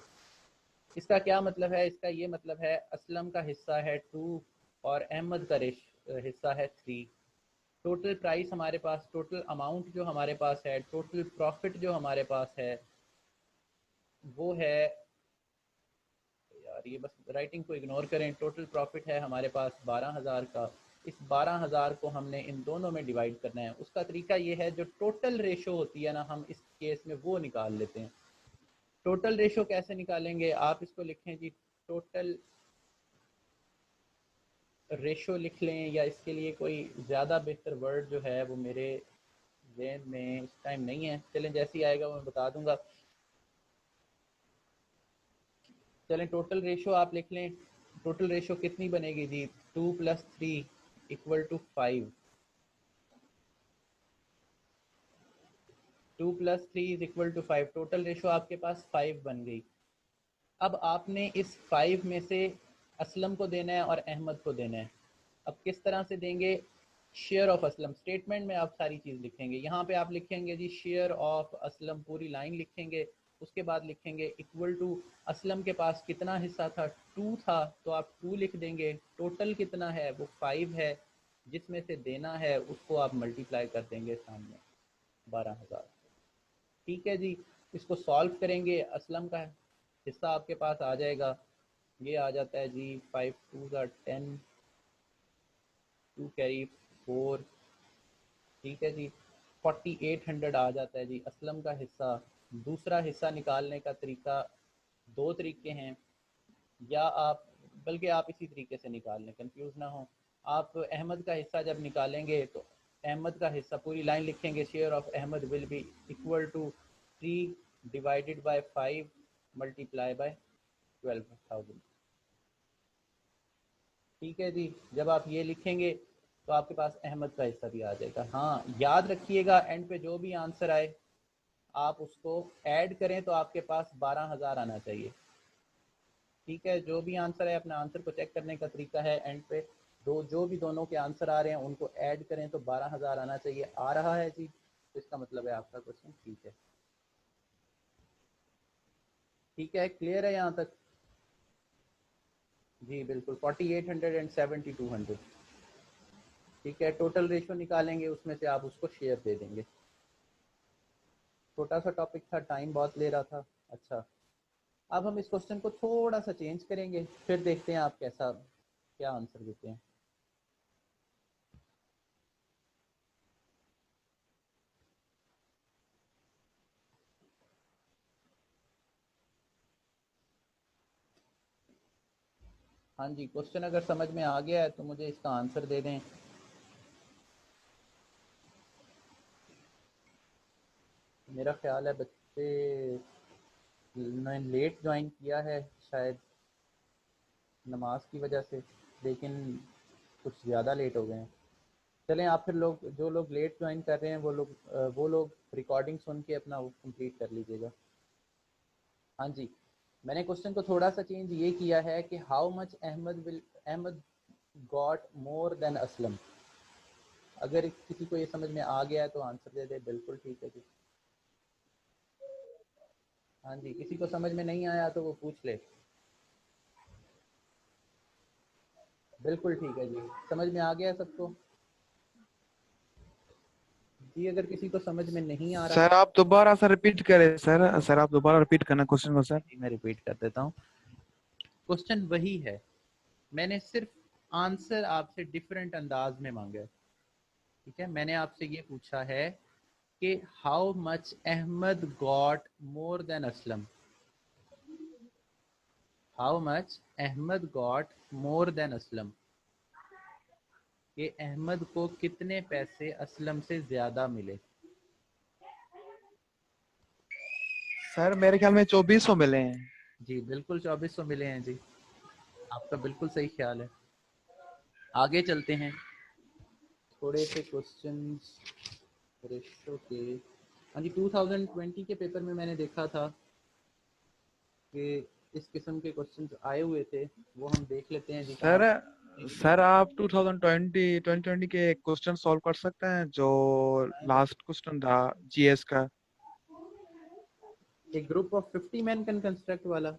इसका क्या मतलब है? इसका ये मतलब है असलम का हिस्सा है 2 और अहमद का हिस्सा है 3। टोटल प्राइस हमारे पास, टोटल अमाउंट जो हमारे पास है, टोटल प्रॉफिट जो हमारे पास है वो है, यार ये बस राइटिंग को इग्नोर करें, टोटल प्रॉफिट है हमारे पास 12,000 का। इस 12,000 को हमने इन दोनों में डिवाइड करना है। उसका तरीका ये है, जो टोटल रेशो होती है ना, हम इस केस में वो निकाल लेते हैं। टोटल रेशो कैसे निकालेंगे? आप इसको लिखें जी, टोटल रेशो लिख लें, या इसके लिए कोई ज़्यादा बेहतर वर्ड जो है वो मेरे जहन में इस टाइम नहीं है। चलें, जैसे ही आएगा वो मैं बता दूंगा। चलें, टोटल रेशो आप लिख लें। टोटल रेशो कितनी बनेगी जी? 2 + 3 = 5। 2 + 3 = 5। टोटल रेशो आपके पास 5 बन गई। अब आपने इस 5 में से असलम को देना है और अहमद को देना है। अब किस तरह से देंगे? शेयर ऑफ असलम, स्टेटमेंट में आप सारी चीज़ लिखेंगे। यहाँ पे आप लिखेंगे जी शेयर ऑफ असलम, पूरी लाइन लिखेंगे। उसके बाद लिखेंगे इक्वल टू, असलम के पास कितना हिस्सा था? 2 था, तो आप 2 लिख देंगे। टोटल कितना है? वो 5 है। जिसमें से देना है उसको आप मल्टीप्लाई कर देंगे सामने 12,000। ठीक है जी। इसको सॉल्व करेंगे, असलम का हिस्सा आपके पास आ जाएगा, ये आ जाता है जी 5 2 10, 2 कैरी 4, ठीक है जी। 4800 आ जाता है जी असलम का हिस्सा। दूसरा हिस्सा निकालने का तरीका, दो तरीके हैं। या आप, बल्कि आप इसी तरीके से निकाल लें, कंफ्यूज ना हो। आप अहमद का हिस्सा जब निकालेंगे तो अहमद का हिस्सा पूरी लाइन लिखेंगे, share of Ahmad will be equal to 3 divided by 5 multiply by 12,000। ठीक है जी। जब आप ये लिखेंगे तो आपके पास अहमद का हिस्सा भी आ जाएगा। हाँ, याद रखिएगा एंड पे जो भी आंसर आए आप उसको ऐड करें तो आपके पास 12,000 आना चाहिए। ठीक है, जो भी आंसर है अपने आंसर को चेक करने का तरीका है, एंड पे दो जो भी दोनों के आंसर आ रहे हैं उनको ऐड करें तो 12,000 आना चाहिए। आ रहा है जी, तो इसका मतलब है आपका क्वेश्चन ठीक है। ठीक है, क्लियर है यहाँ तक? जी बिल्कुल, 4800 एंड 7200। ठीक है, टोटल रेशो निकालेंगे, उसमें से आप उसको शेयर दे देंगे। छोटा सा टॉपिक था, टाइम बहुत ले रहा था। अच्छा, अब हम इस क्वेश्चन को थोड़ा सा चेंज करेंगे, फिर देखते हैं आप कैसा क्या आंसर देते हैं। हाँ जी, क्वेश्चन अगर समझ में आ गया है तो मुझे इसका आंसर दे दें। मेरा ख्याल है बच्चे ने लेट ज्वाइन किया है शायद नमाज की वजह से, लेकिन कुछ ज़्यादा लेट हो गए हैं। चलें, आप फिर लोग जो लोग लेट ज्वाइन कर रहे हैं वो लोग रिकॉर्डिंग सुन के अपना वो कंप्लीट कर लीजिएगा। हाँ जी, मैंने क्वेश्चन को थोड़ा सा चेंज ये किया है कि how much Ahmad got more than Aslam. अगर किसी को ये समझ में आ गया है तो आंसर दे दे। बिल्कुल ठीक है जी। हाँ जी, किसी को समझ में नहीं आया तो वो पूछ ले। बिल्कुल ठीक है जी, समझ में आ गया सबको? जी, अगर किसी को समझ में नहीं आ रहा। सर आप दोबारा सर रिपीट करें सर, सर आप दोबारा रिपीट करना क्वेश्चन को सर। मैं रिपीट कर देता हूँ। क्वेश्चन वही है, मैंने सिर्फ आंसर आपसे डिफरेंट अंदाज में मांगा है। ठीक है, मैंने आपसे ये पूछा है कि how much Ahmad got more than Aslam. How much Ahmad got more than Aslam, कि अहमद को कितने पैसे असलम से ज्यादा मिले। सर मेरे ख्याल में 2400 मिले हैं। जी बिल्कुल, 2400 मिले हैं जी, आपका बिल्कुल सही ख्याल है। आगे चलते हैं, थोड़े से क्वेश्चंस रेशो के। हाँ जी, 2020 के पेपर में मैंने देखा था कि इस किस्म के क्वेश्चंस आए हुए थे, वो हम देख लेते हैं जी कहाँ। सर सर आप 2020 के क्वेश्चन सॉल्व कर सकते हैं जो लास्ट क्वेश्चन था जीएस का। एक group of 50 man can construct वाला।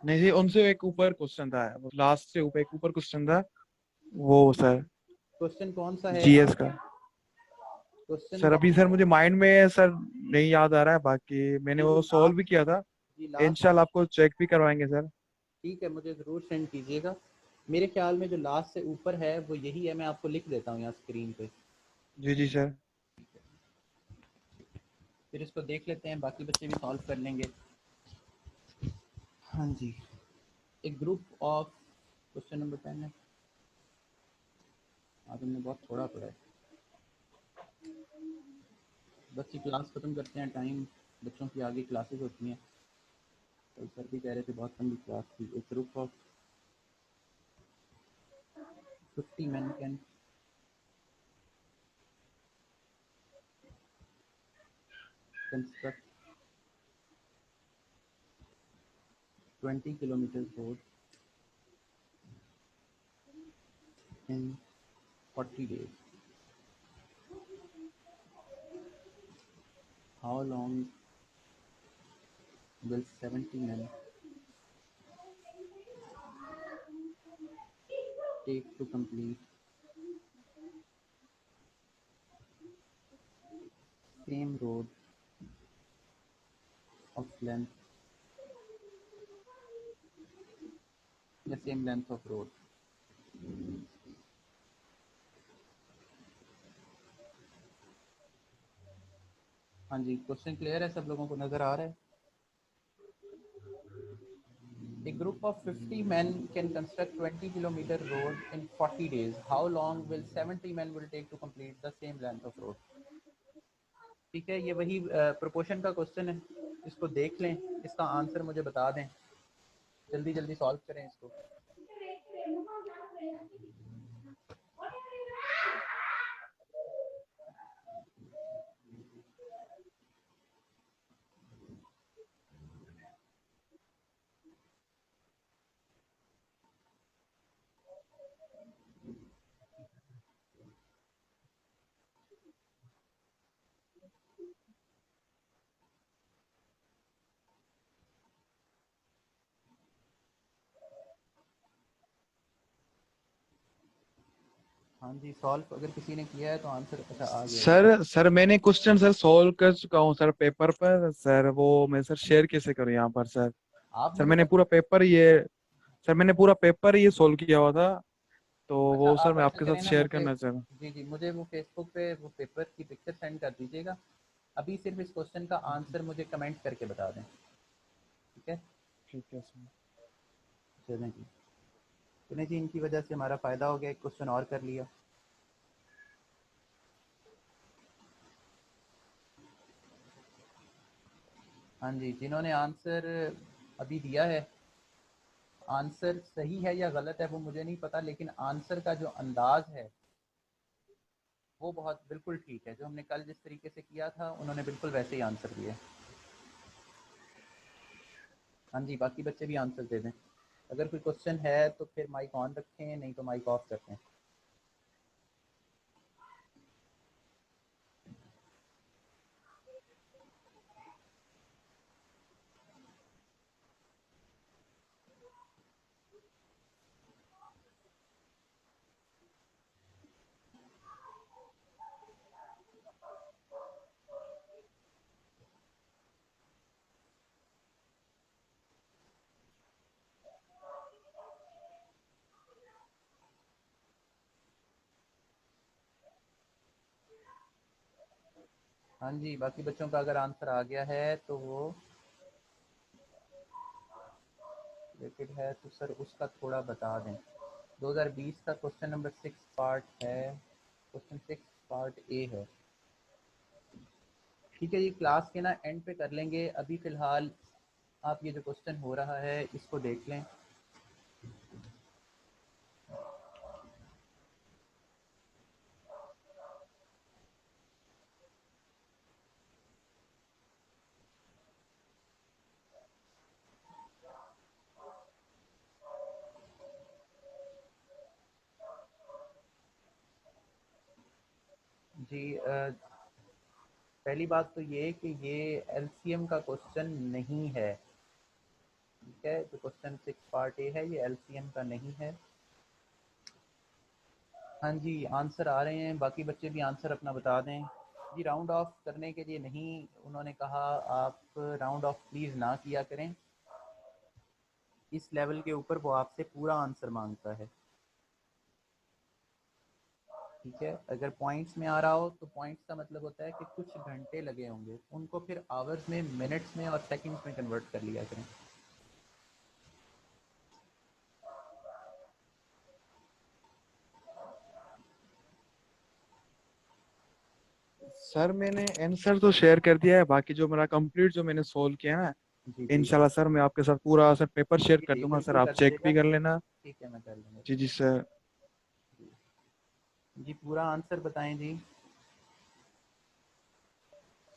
नहीं जी, उनसे एक ऊपर क्वेश्चन था, लास्ट से ऊपर एक ऊपर क्वेश्चन था वो सर, क्वेश्चन कौन सा है जीएस आप? का। क्वेश्चन सर अभी कौन? सर मुझे माइंड में है सर, नहीं याद आ रहा है, बाकी मैंने जी वो सॉल्व भी लास्ट, किया था। जी लास्ट। इंशाल्लाह आपको चेक भी करवाएंगे सर। ठीक है, मुझे ज़रूर सेंड कीजिएगा। मेरे ख्याल में जो लास्ट से ऊपर है वो यही है, मैं आपको लिख देता हूँ यहाँ स्क्रीन पे। जी जी सर। फिर इसको देख लेते हैं, बाकी बच्चे भी सॉल्व कर लेंगे। हाँ जी, एक ग्रुप ऑफ, क्वेश्चन नंबर 10 है। आज हमने बहुत थोड़ा पढ़ा है। बच्चे क्लास ख़त्म करते हैं, टाइम बच्चों की आगे क्लासेस होती हैं। कल सर भी कह रहे थे बहुत लंबी क्लास थी। एक group of 50 man can construct 20 kilometre road in 40 days. How long will 70 men take to complete same road of length, the same length of road? हाँ जी, क्वेश्चन क्लियर है, सब लोगों को नज़र आ रहा है? A group of 50 men can construct 20-kilometer road in 40 days. How long will 70 men will take to complete the same length of road? ठीक है, ये वही प्रोपोर्शन का क्वेश्चन है, इसको देख लें, इसका आंसर मुझे बता दें, जल्दी जल्दी सॉल्व करें इसको। हाँ जी, सॉल्व अगर किसी ने किया है तो आंसर अच्छा आ गया जी। सर मैंने क्वेश्चन सर सॉल्व कर चुका हूँ सर पेपर पर सर। वो मैं सर शेयर कैसे करूँ यहाँ पर सर? आप सर मुझे मैंने पर, पूरा पेपर ये सर मैंने पूरा पेपर ये सॉल्व किया हुआ था, तो अच्छा वो सर आप मैं ऐसा आपके करें साथ ना शेयर मुझे, करना चाह रहा हूँ। जी जी मुझे वो फेसबुक पे वो पेपर की पिक्चर सेंड कर दीजिएगा। अभी सिर्फ इस क्वेश्चन का आंसर मुझे कमेंट करके बता दें, ठीक है? ठीक है सर। चलें जी, चलें जी, इनकी वजह से हमारा फ़ायदा हो गया, एक क्वेश्चन और कर लिया। हाँ जी, जिन्होंने आंसर अभी दिया है, आंसर सही है या गलत है वो मुझे नहीं पता, लेकिन आंसर का जो अंदाज है वो बहुत बिल्कुल ठीक है। जो हमने कल जिस तरीके से किया था उन्होंने बिल्कुल वैसे ही आंसर दिया। हाँ जी, बाकी बच्चे भी आंसर दे दें। अगर कोई क्वेश्चन है तो फिर माइक ऑन रखें, नहीं तो माइक ऑफ करते हैं। हाँ जी, बाकी बच्चों का अगर आंसर आ गया है तो वो रिलेटेड है तो सर उसका थोड़ा बता दें। 2020 का क्वेश्चन नंबर 6 पार्ट है, क्वेश्चन 6 पार्ट ए है। ठीक है, ये क्लास के ना एंड पे कर लेंगे। अभी फ़िलहाल आप ये जो क्वेश्चन हो रहा है इसको देख लें। जी पहली बात तो ये कि ये एलसीएम का क्वेश्चन नहीं है, ठीक है? जो क्वेश्चन 6 पार्ट ए है ये एलसीएम का नहीं है। हाँ जी, आंसर आ रहे हैं, बाकी बच्चे भी आंसर अपना बता दें। जी राउंड ऑफ करने के लिए नहीं, उन्होंने कहा आप राउंड ऑफ प्लीज़ ना किया करें, इस लेवल के ऊपर वो आपसे पूरा आंसर मांगता है, ठीक है? अगर पॉइंट्स में आ रहा हो तो पॉइंट्स का मतलब होता है कि कुछ घंटे लगे होंगे, उनको फिर आवर्स में, मिनट्स में और सेकंड्स में कन्वर्ट कर लिया करें। सर मैंने आंसर तो शेयर कर दिया है, बाकी जो मेरा कंप्लीट जो मैंने सोल्व किया है ना, जी जी इंशाल्लाह सर मैं आपके साथ पूरा सर पेपर शेयर जी कर जी दूंगा सर, बिल्कुल आप कर चेक दीजिएगा, भी कर लेना। ठीक है मैं कर लूँगा। जी जी सर। जी पूरा आंसर बताएं जी।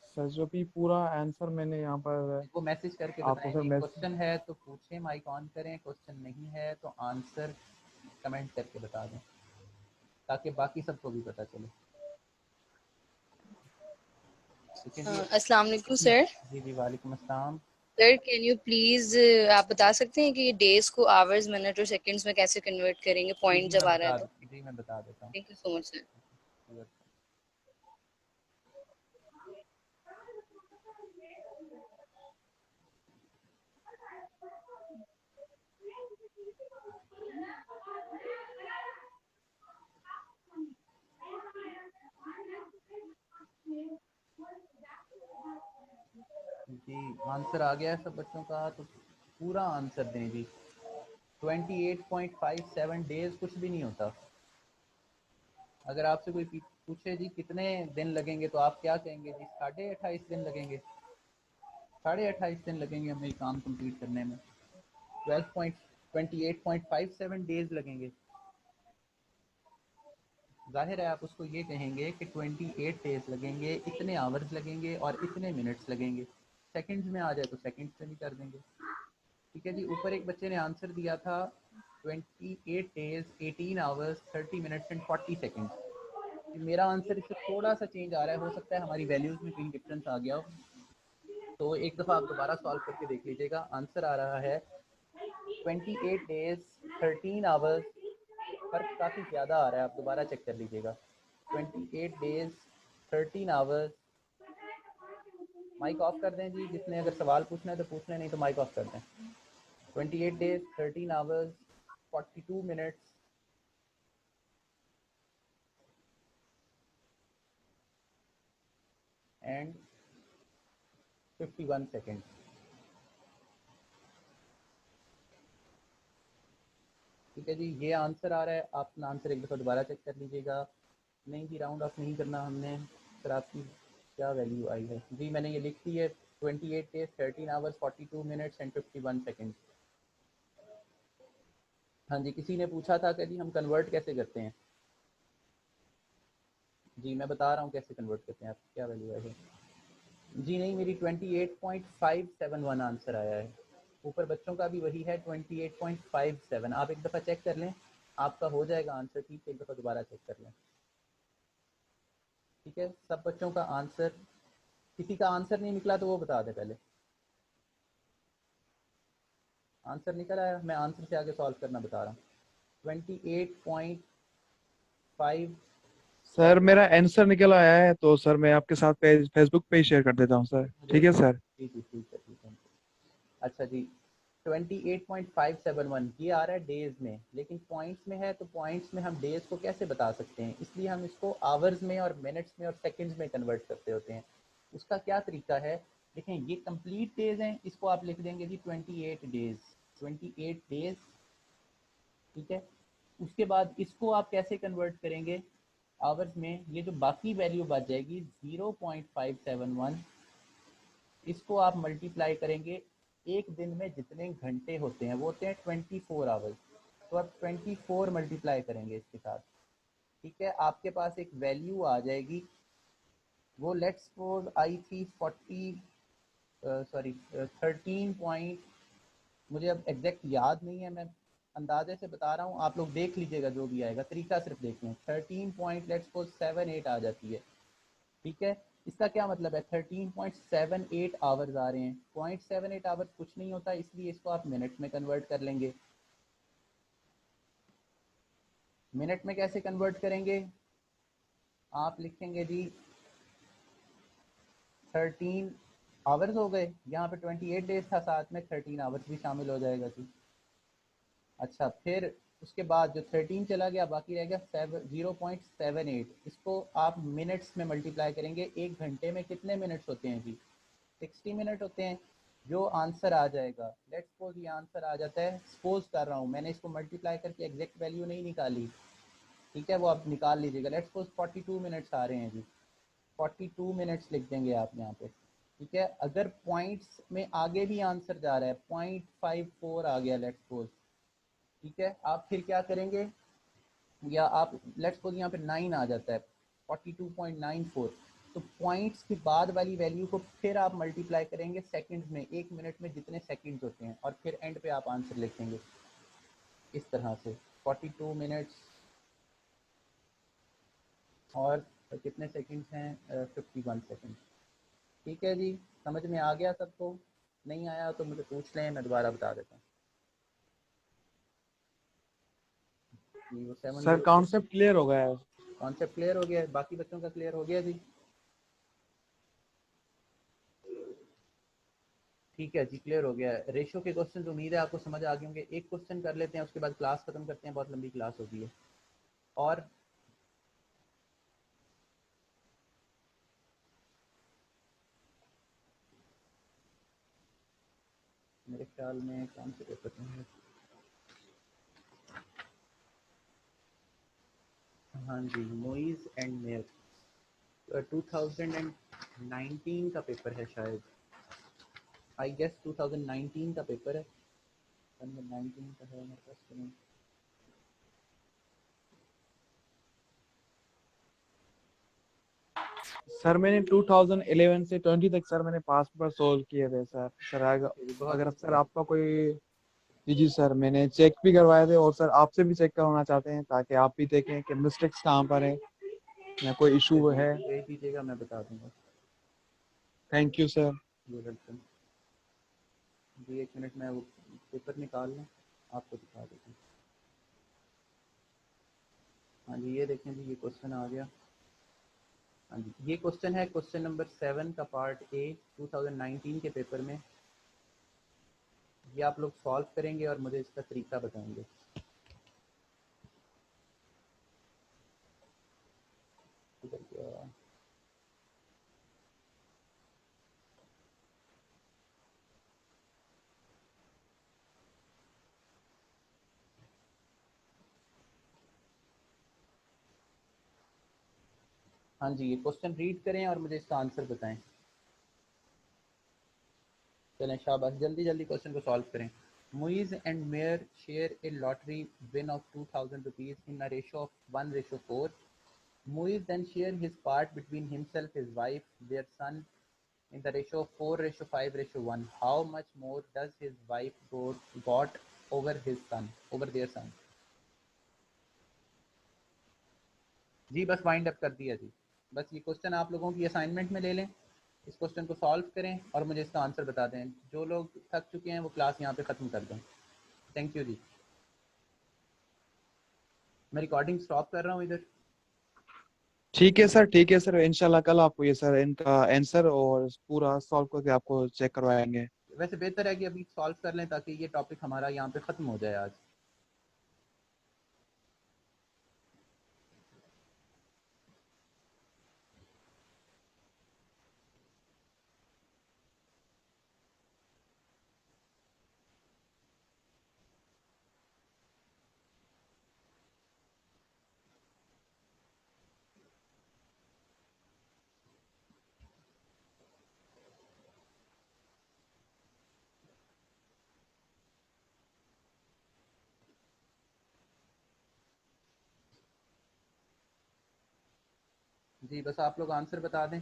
सर जो भी पूरा आंसर मैंने यहाँ पर वो मैसेज करके आपको बताएं सर जी, मैसेज। क्वेश्चन है तो पूछें, माइक ऑन करें, क्वेश्चन नहीं है तो आंसर कमेंट करके बता दें, ताकि बाकी सबको भी पता चले, ठीक है जी? अस्सलाम वालेकुम सर। जी जी वालेकुम अस्सलाम। सर कैन यू प्लीज आप बता सकते हैं कि ये डेज को आवर्स, मिनट और सेकंड्स में कैसे कन्वर्ट करेंगे जी पॉइंट जी जब आ रहा है तो? जी मैं बता देता हूँ। Thank you so much sir. जी आंसर आ गया है सब बच्चों का, तो पूरा आंसर दें जी। 28.57 डेज कुछ भी नहीं होता। अगर आपसे कोई पूछे जी कितने दिन लगेंगे तो आप क्या कहेंगे जी? 28.5 दिन लगेंगे। 28.5 दिन लगेंगे हमें काम कंप्लीट करने में। 28.57 डेज लगेंगे। जाहिर है आप उसको ये कहेंगे कि 28 डेज लगेंगे, इतने आवर्स लगेंगे और इतने मिनट्स लगेंगे। सेकंड्स में आ जाए तो सेकंड्स में भी कर देंगे। ठीक है जी। ऊपर एक बच्चे ने आंसर दिया था 28 days 18 hours 30 minutes and 40 seconds. मेरा आंसर इससे थोड़ा सा चेंज आ रहा है, हो सकता है हमारी वैल्यूज़ में कहीं डिफरेंस आ गया हो, तो एक दफ़ा आप दोबारा सॉल्व करके देख लीजिएगा। आंसर आ रहा है 28 डेज 13 आवर्स, फ़र्क काफ़ी ज़्यादा आ रहा है, आप दोबारा चेक कर लीजिएगा। 28 डेज 13 आवर्स। माइक ऑफ कर दें जी, जिसने अगर सवाल पूछना है तो पूछ लें, नहीं तो माइक ऑफ कर दें। 28 days 13 hours 42 minutes and 51 second. ठीक है जी, ये आंसर आ रहा है। आप अपना आंसर एक दफ़ा दोबारा चेक कर लीजिएगा। नहीं जी, राउंड ऑफ नहीं करना हमने। सर आपकी क्या वैल्यू आई है जी? मैंने ये लिख दी है 28 days 13 hours 42 minutes and 51 second. हाँ जी, किसी ने पूछा था कि जी हम कन्वर्ट कैसे करते हैं। जी मैं बता रहा हूँ कैसे कन्वर्ट करते हैं। आपकी क्या वैल्यू आई है जी? नहीं, मेरी 28.571 आंसर आया है। ऊपर बच्चों का भी वही है 28.57। आप एक दफ़ा चेक कर लें, आपका हो जाएगा आंसर ठीक। एक दफ़ा दोबारा चेक कर लें। ठीक है, सब बच्चों का आंसर। किसी का आंसर नहीं निकला तो वो बता दे पहले। आंसर निकल आया, मैं आंसर से आगे सॉल्व करना बता रहा हूँ। 28.5। सर मेरा आंसर निकल आया है, तो सर मैं आपके साथ पेज फेसबुक पे ही शेयर कर देता हूँ सर। ठीक है सर। जी जी ठीक है, ठीक है। अच्छा जी, 28.571 ये आ रहा है डेज में, लेकिन पॉइंट्स में है, तो पॉइंट्स में हम डेज को कैसे बता सकते हैं? इसलिए हम इसको आवर्स में और मिनट्स में और सेकंड्स में कन्वर्ट करते होते हैं। उसका क्या तरीका है? देखें, ये कंप्लीट डेज हैं, इसको आप लिख देंगे जी 28 डेज। 28 डेज, ठीक है। उसके बाद इसको आप कैसे कन्वर्ट करेंगे आवर्स में? ये जो बाकी वैल्यू बच जाएगी 0.571, इसको आप मल्टीप्लाई करेंगे एक दिन में जितने घंटे होते हैं, वो होते हैं 24 आवर्स। तो आप 24 मल्टीप्लाई करेंगे इसके साथ। ठीक है, आपके पास एक वैल्यू आ जाएगी। वो लेट्स सपोज आई थी 13 पॉइंट, मुझे अब एग्जैक्ट याद नहीं है, मैं अंदाजे से बता रहा हूँ, आप लोग देख लीजिएगा जो भी आएगा, तरीका सिर्फ देख लें। 13 पॉइंट लेट्स सपोज 78 आ जाती है। ठीक है, इसका क्या मतलब है? 13.78 आवर्स आ रहे हैं। 0.78 आवर्स कुछ नहीं होता, इसलिए इसको आप मिनट में कन्वर्ट कर लेंगे। मिनट में कैसे कन्वर्ट करेंगे? आप लिखेंगे जी 13 आवर्स हो गए, यहाँ पे 28 डेज था, साथ में 13 आवर्स भी शामिल हो जाएगा जी। अच्छा, फिर उसके बाद जो 13 चला गया, बाकी रह गया 0.78। इसको आप मिनट्स में मल्टीप्लाई करेंगे। एक घंटे में कितने मिनट्स होते हैं जी? 60 मिनट होते हैं। जो आंसर आ जाएगा, लेट्स सपोज ये आंसर आ जाता है, सपोज कर रहा हूँ, मैंने इसको मल्टीप्लाई करके एग्जैक्ट वैल्यू नहीं निकाली। ठीक है, वो आप निकाल लीजिएगा। लेट्स सपोज 42 मिनट्स आ रहे हैं जी। 42 मिनट्स लिख देंगे आप यहाँ पे। ठीक है, अगर पॉइंट्स में आगे भी आंसर जा रहा है, 0.54 आ गया लेट्स सपोज, ठीक है, आप फिर क्या करेंगे? या आप लेट्स सपोज यहाँ पे 9 आ जाता है, 42.94, तो पॉइंट्स के बाद वाली वैल्यू को फिर आप मल्टीप्लाई करेंगे सेकंड्स में, एक मिनट में जितने सेकंड्स होते हैं, और फिर एंड पे आप आंसर लिखेंगे इस तरह से। 42 मिनट्स और कितने सेकंड्स हैं? 51 सेकंड। ठीक है जी, समझ में आ गया सबको? नहीं आया तो मुझे पूछ लें, मैं दोबारा बता देता हूँ। जी, वो सर 706। कॉन्सेप्ट क्लियर हो गया है। कॉन्सेप्ट क्लियर हो गया है? बाकी बच्चों का क्लियर हो गया जी? ठीक है जी, क्लियर हो गया है। रेशो के क्वेश्चन उम्मीद है आपको समझ आ गए होंगे। एक क्वेश्चन कर लेते हैं, उसके बाद क्लास खत्म करते हैं, बहुत लंबी क्लास होगी है। और मेरे ख्याल में कौन से पेपर में है? हाँ जी, मोइज एंड मेयर 2019 का पेपर है शायद, आई गेस 2019 का पेपर है। 19 का है मेरे पास तो नहीं। सर मैंने 2011 से 20 तक सर मैंने पास पेपर सोल्व किए थे सर। सर बहुत अगर अच्छी सर बात। आपका कोई, जी सर मैंने चेक भी करवाए थे और सर आपसे भी चेक करवाना चाहते हैं ताकि आप भी देखें कि मिस्टेक्स कहाँ पर है या कोई है इशू जी, है। भेज दीजिएगा, मैं बता दूंगा। Thank you sir. ये वेलकम जी। 1 मिनट में वो पेपर निकाल लें, आपको दिखा देता हूँ। हाँ जी, ये देखें जी, ये क्वेश्चन आ गया। हाँ जी, ये क्वेश्चन है क्वेश्चन नंबर 7 का पार्ट ए 2019 के पेपर में। ये आप लोग सॉल्व करेंगे और मुझे इसका तरीका बताएंगे। इधर क्या? हाँ जी, ये क्वेश्चन रीड करें और मुझे इसका आंसर बताएं। चलें शाबाश, जल्दी जल्दी क्वेश्चन को सॉल्व करें। Muiz and Mayer share a lottery win of 2000 rupees in a ratio of 1:4। Muiz then share his part between himself, his wife, their son in the ratio of 4:5:1. How much more does his wife got over their son? जी बस wind up कर दिया जी। बस ये question आप लोगों की assignment में ले लें, इस क्वेश्चन को सॉल्व करें और मुझे इसका आंसर बता दें। जो लोग थक चुके हैं वो क्लास यहाँ पे ख़त्म कर दें। थैंक यू जी। मैं रिकॉर्डिंग स्टॉप कर रहा हूँ इधर। ठीक है सर, ठीक है सर, इंशाल्लाह कल आपको ये सर इनका आंसर और पूरा सॉल्व करके आपको चेक करवाएंगे। वैसे बेहतर है कि अभी सॉल्व कर लें ताकि ये टॉपिक हमारा यहाँ पे ख़त्म हो जाए आज। जी बस आप लोग आंसर बता दें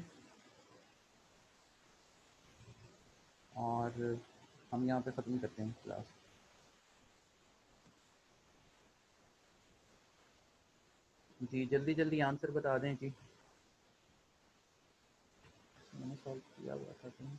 और हम यहाँ पे ख़त्म करते हैं क्लास। जी जल्दी जल्दी आंसर बता दें जी। मैंने सॉल्व किया हुआ था कहीं।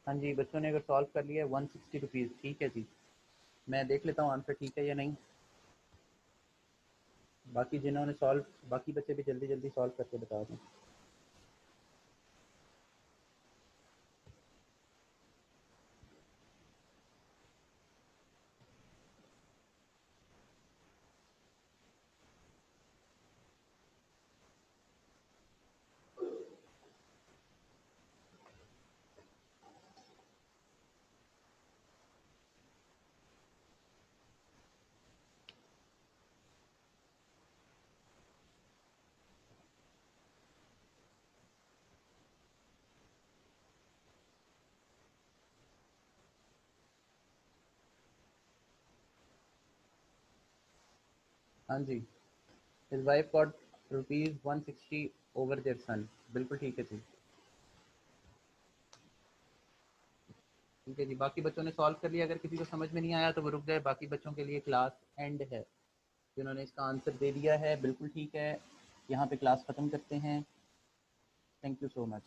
हाँ जी, बच्चों ने अगर सॉल्व कर लिया है 160 रुपीज़। ठीक है जी, मैं देख लेता हूँ आंसर ठीक है या नहीं। बाकी जिन्होंने सॉल्व, बाकी बच्चे भी जल्दी जल्दी सॉल्व करके बता दें। हाँ जी, his wife got rupees 160 over their son. बिल्कुल ठीक है जी। ठीक है जी, बाकी बच्चों ने सॉल्व कर लिया। अगर किसी को समझ में नहीं आया तो वो रुक जाए, बाकी बच्चों के लिए क्लास एंड है। जिन्होंने इसका आंसर दे दिया है बिल्कुल ठीक है, यहाँ पे क्लास ख़त्म करते हैं। Thank you so much.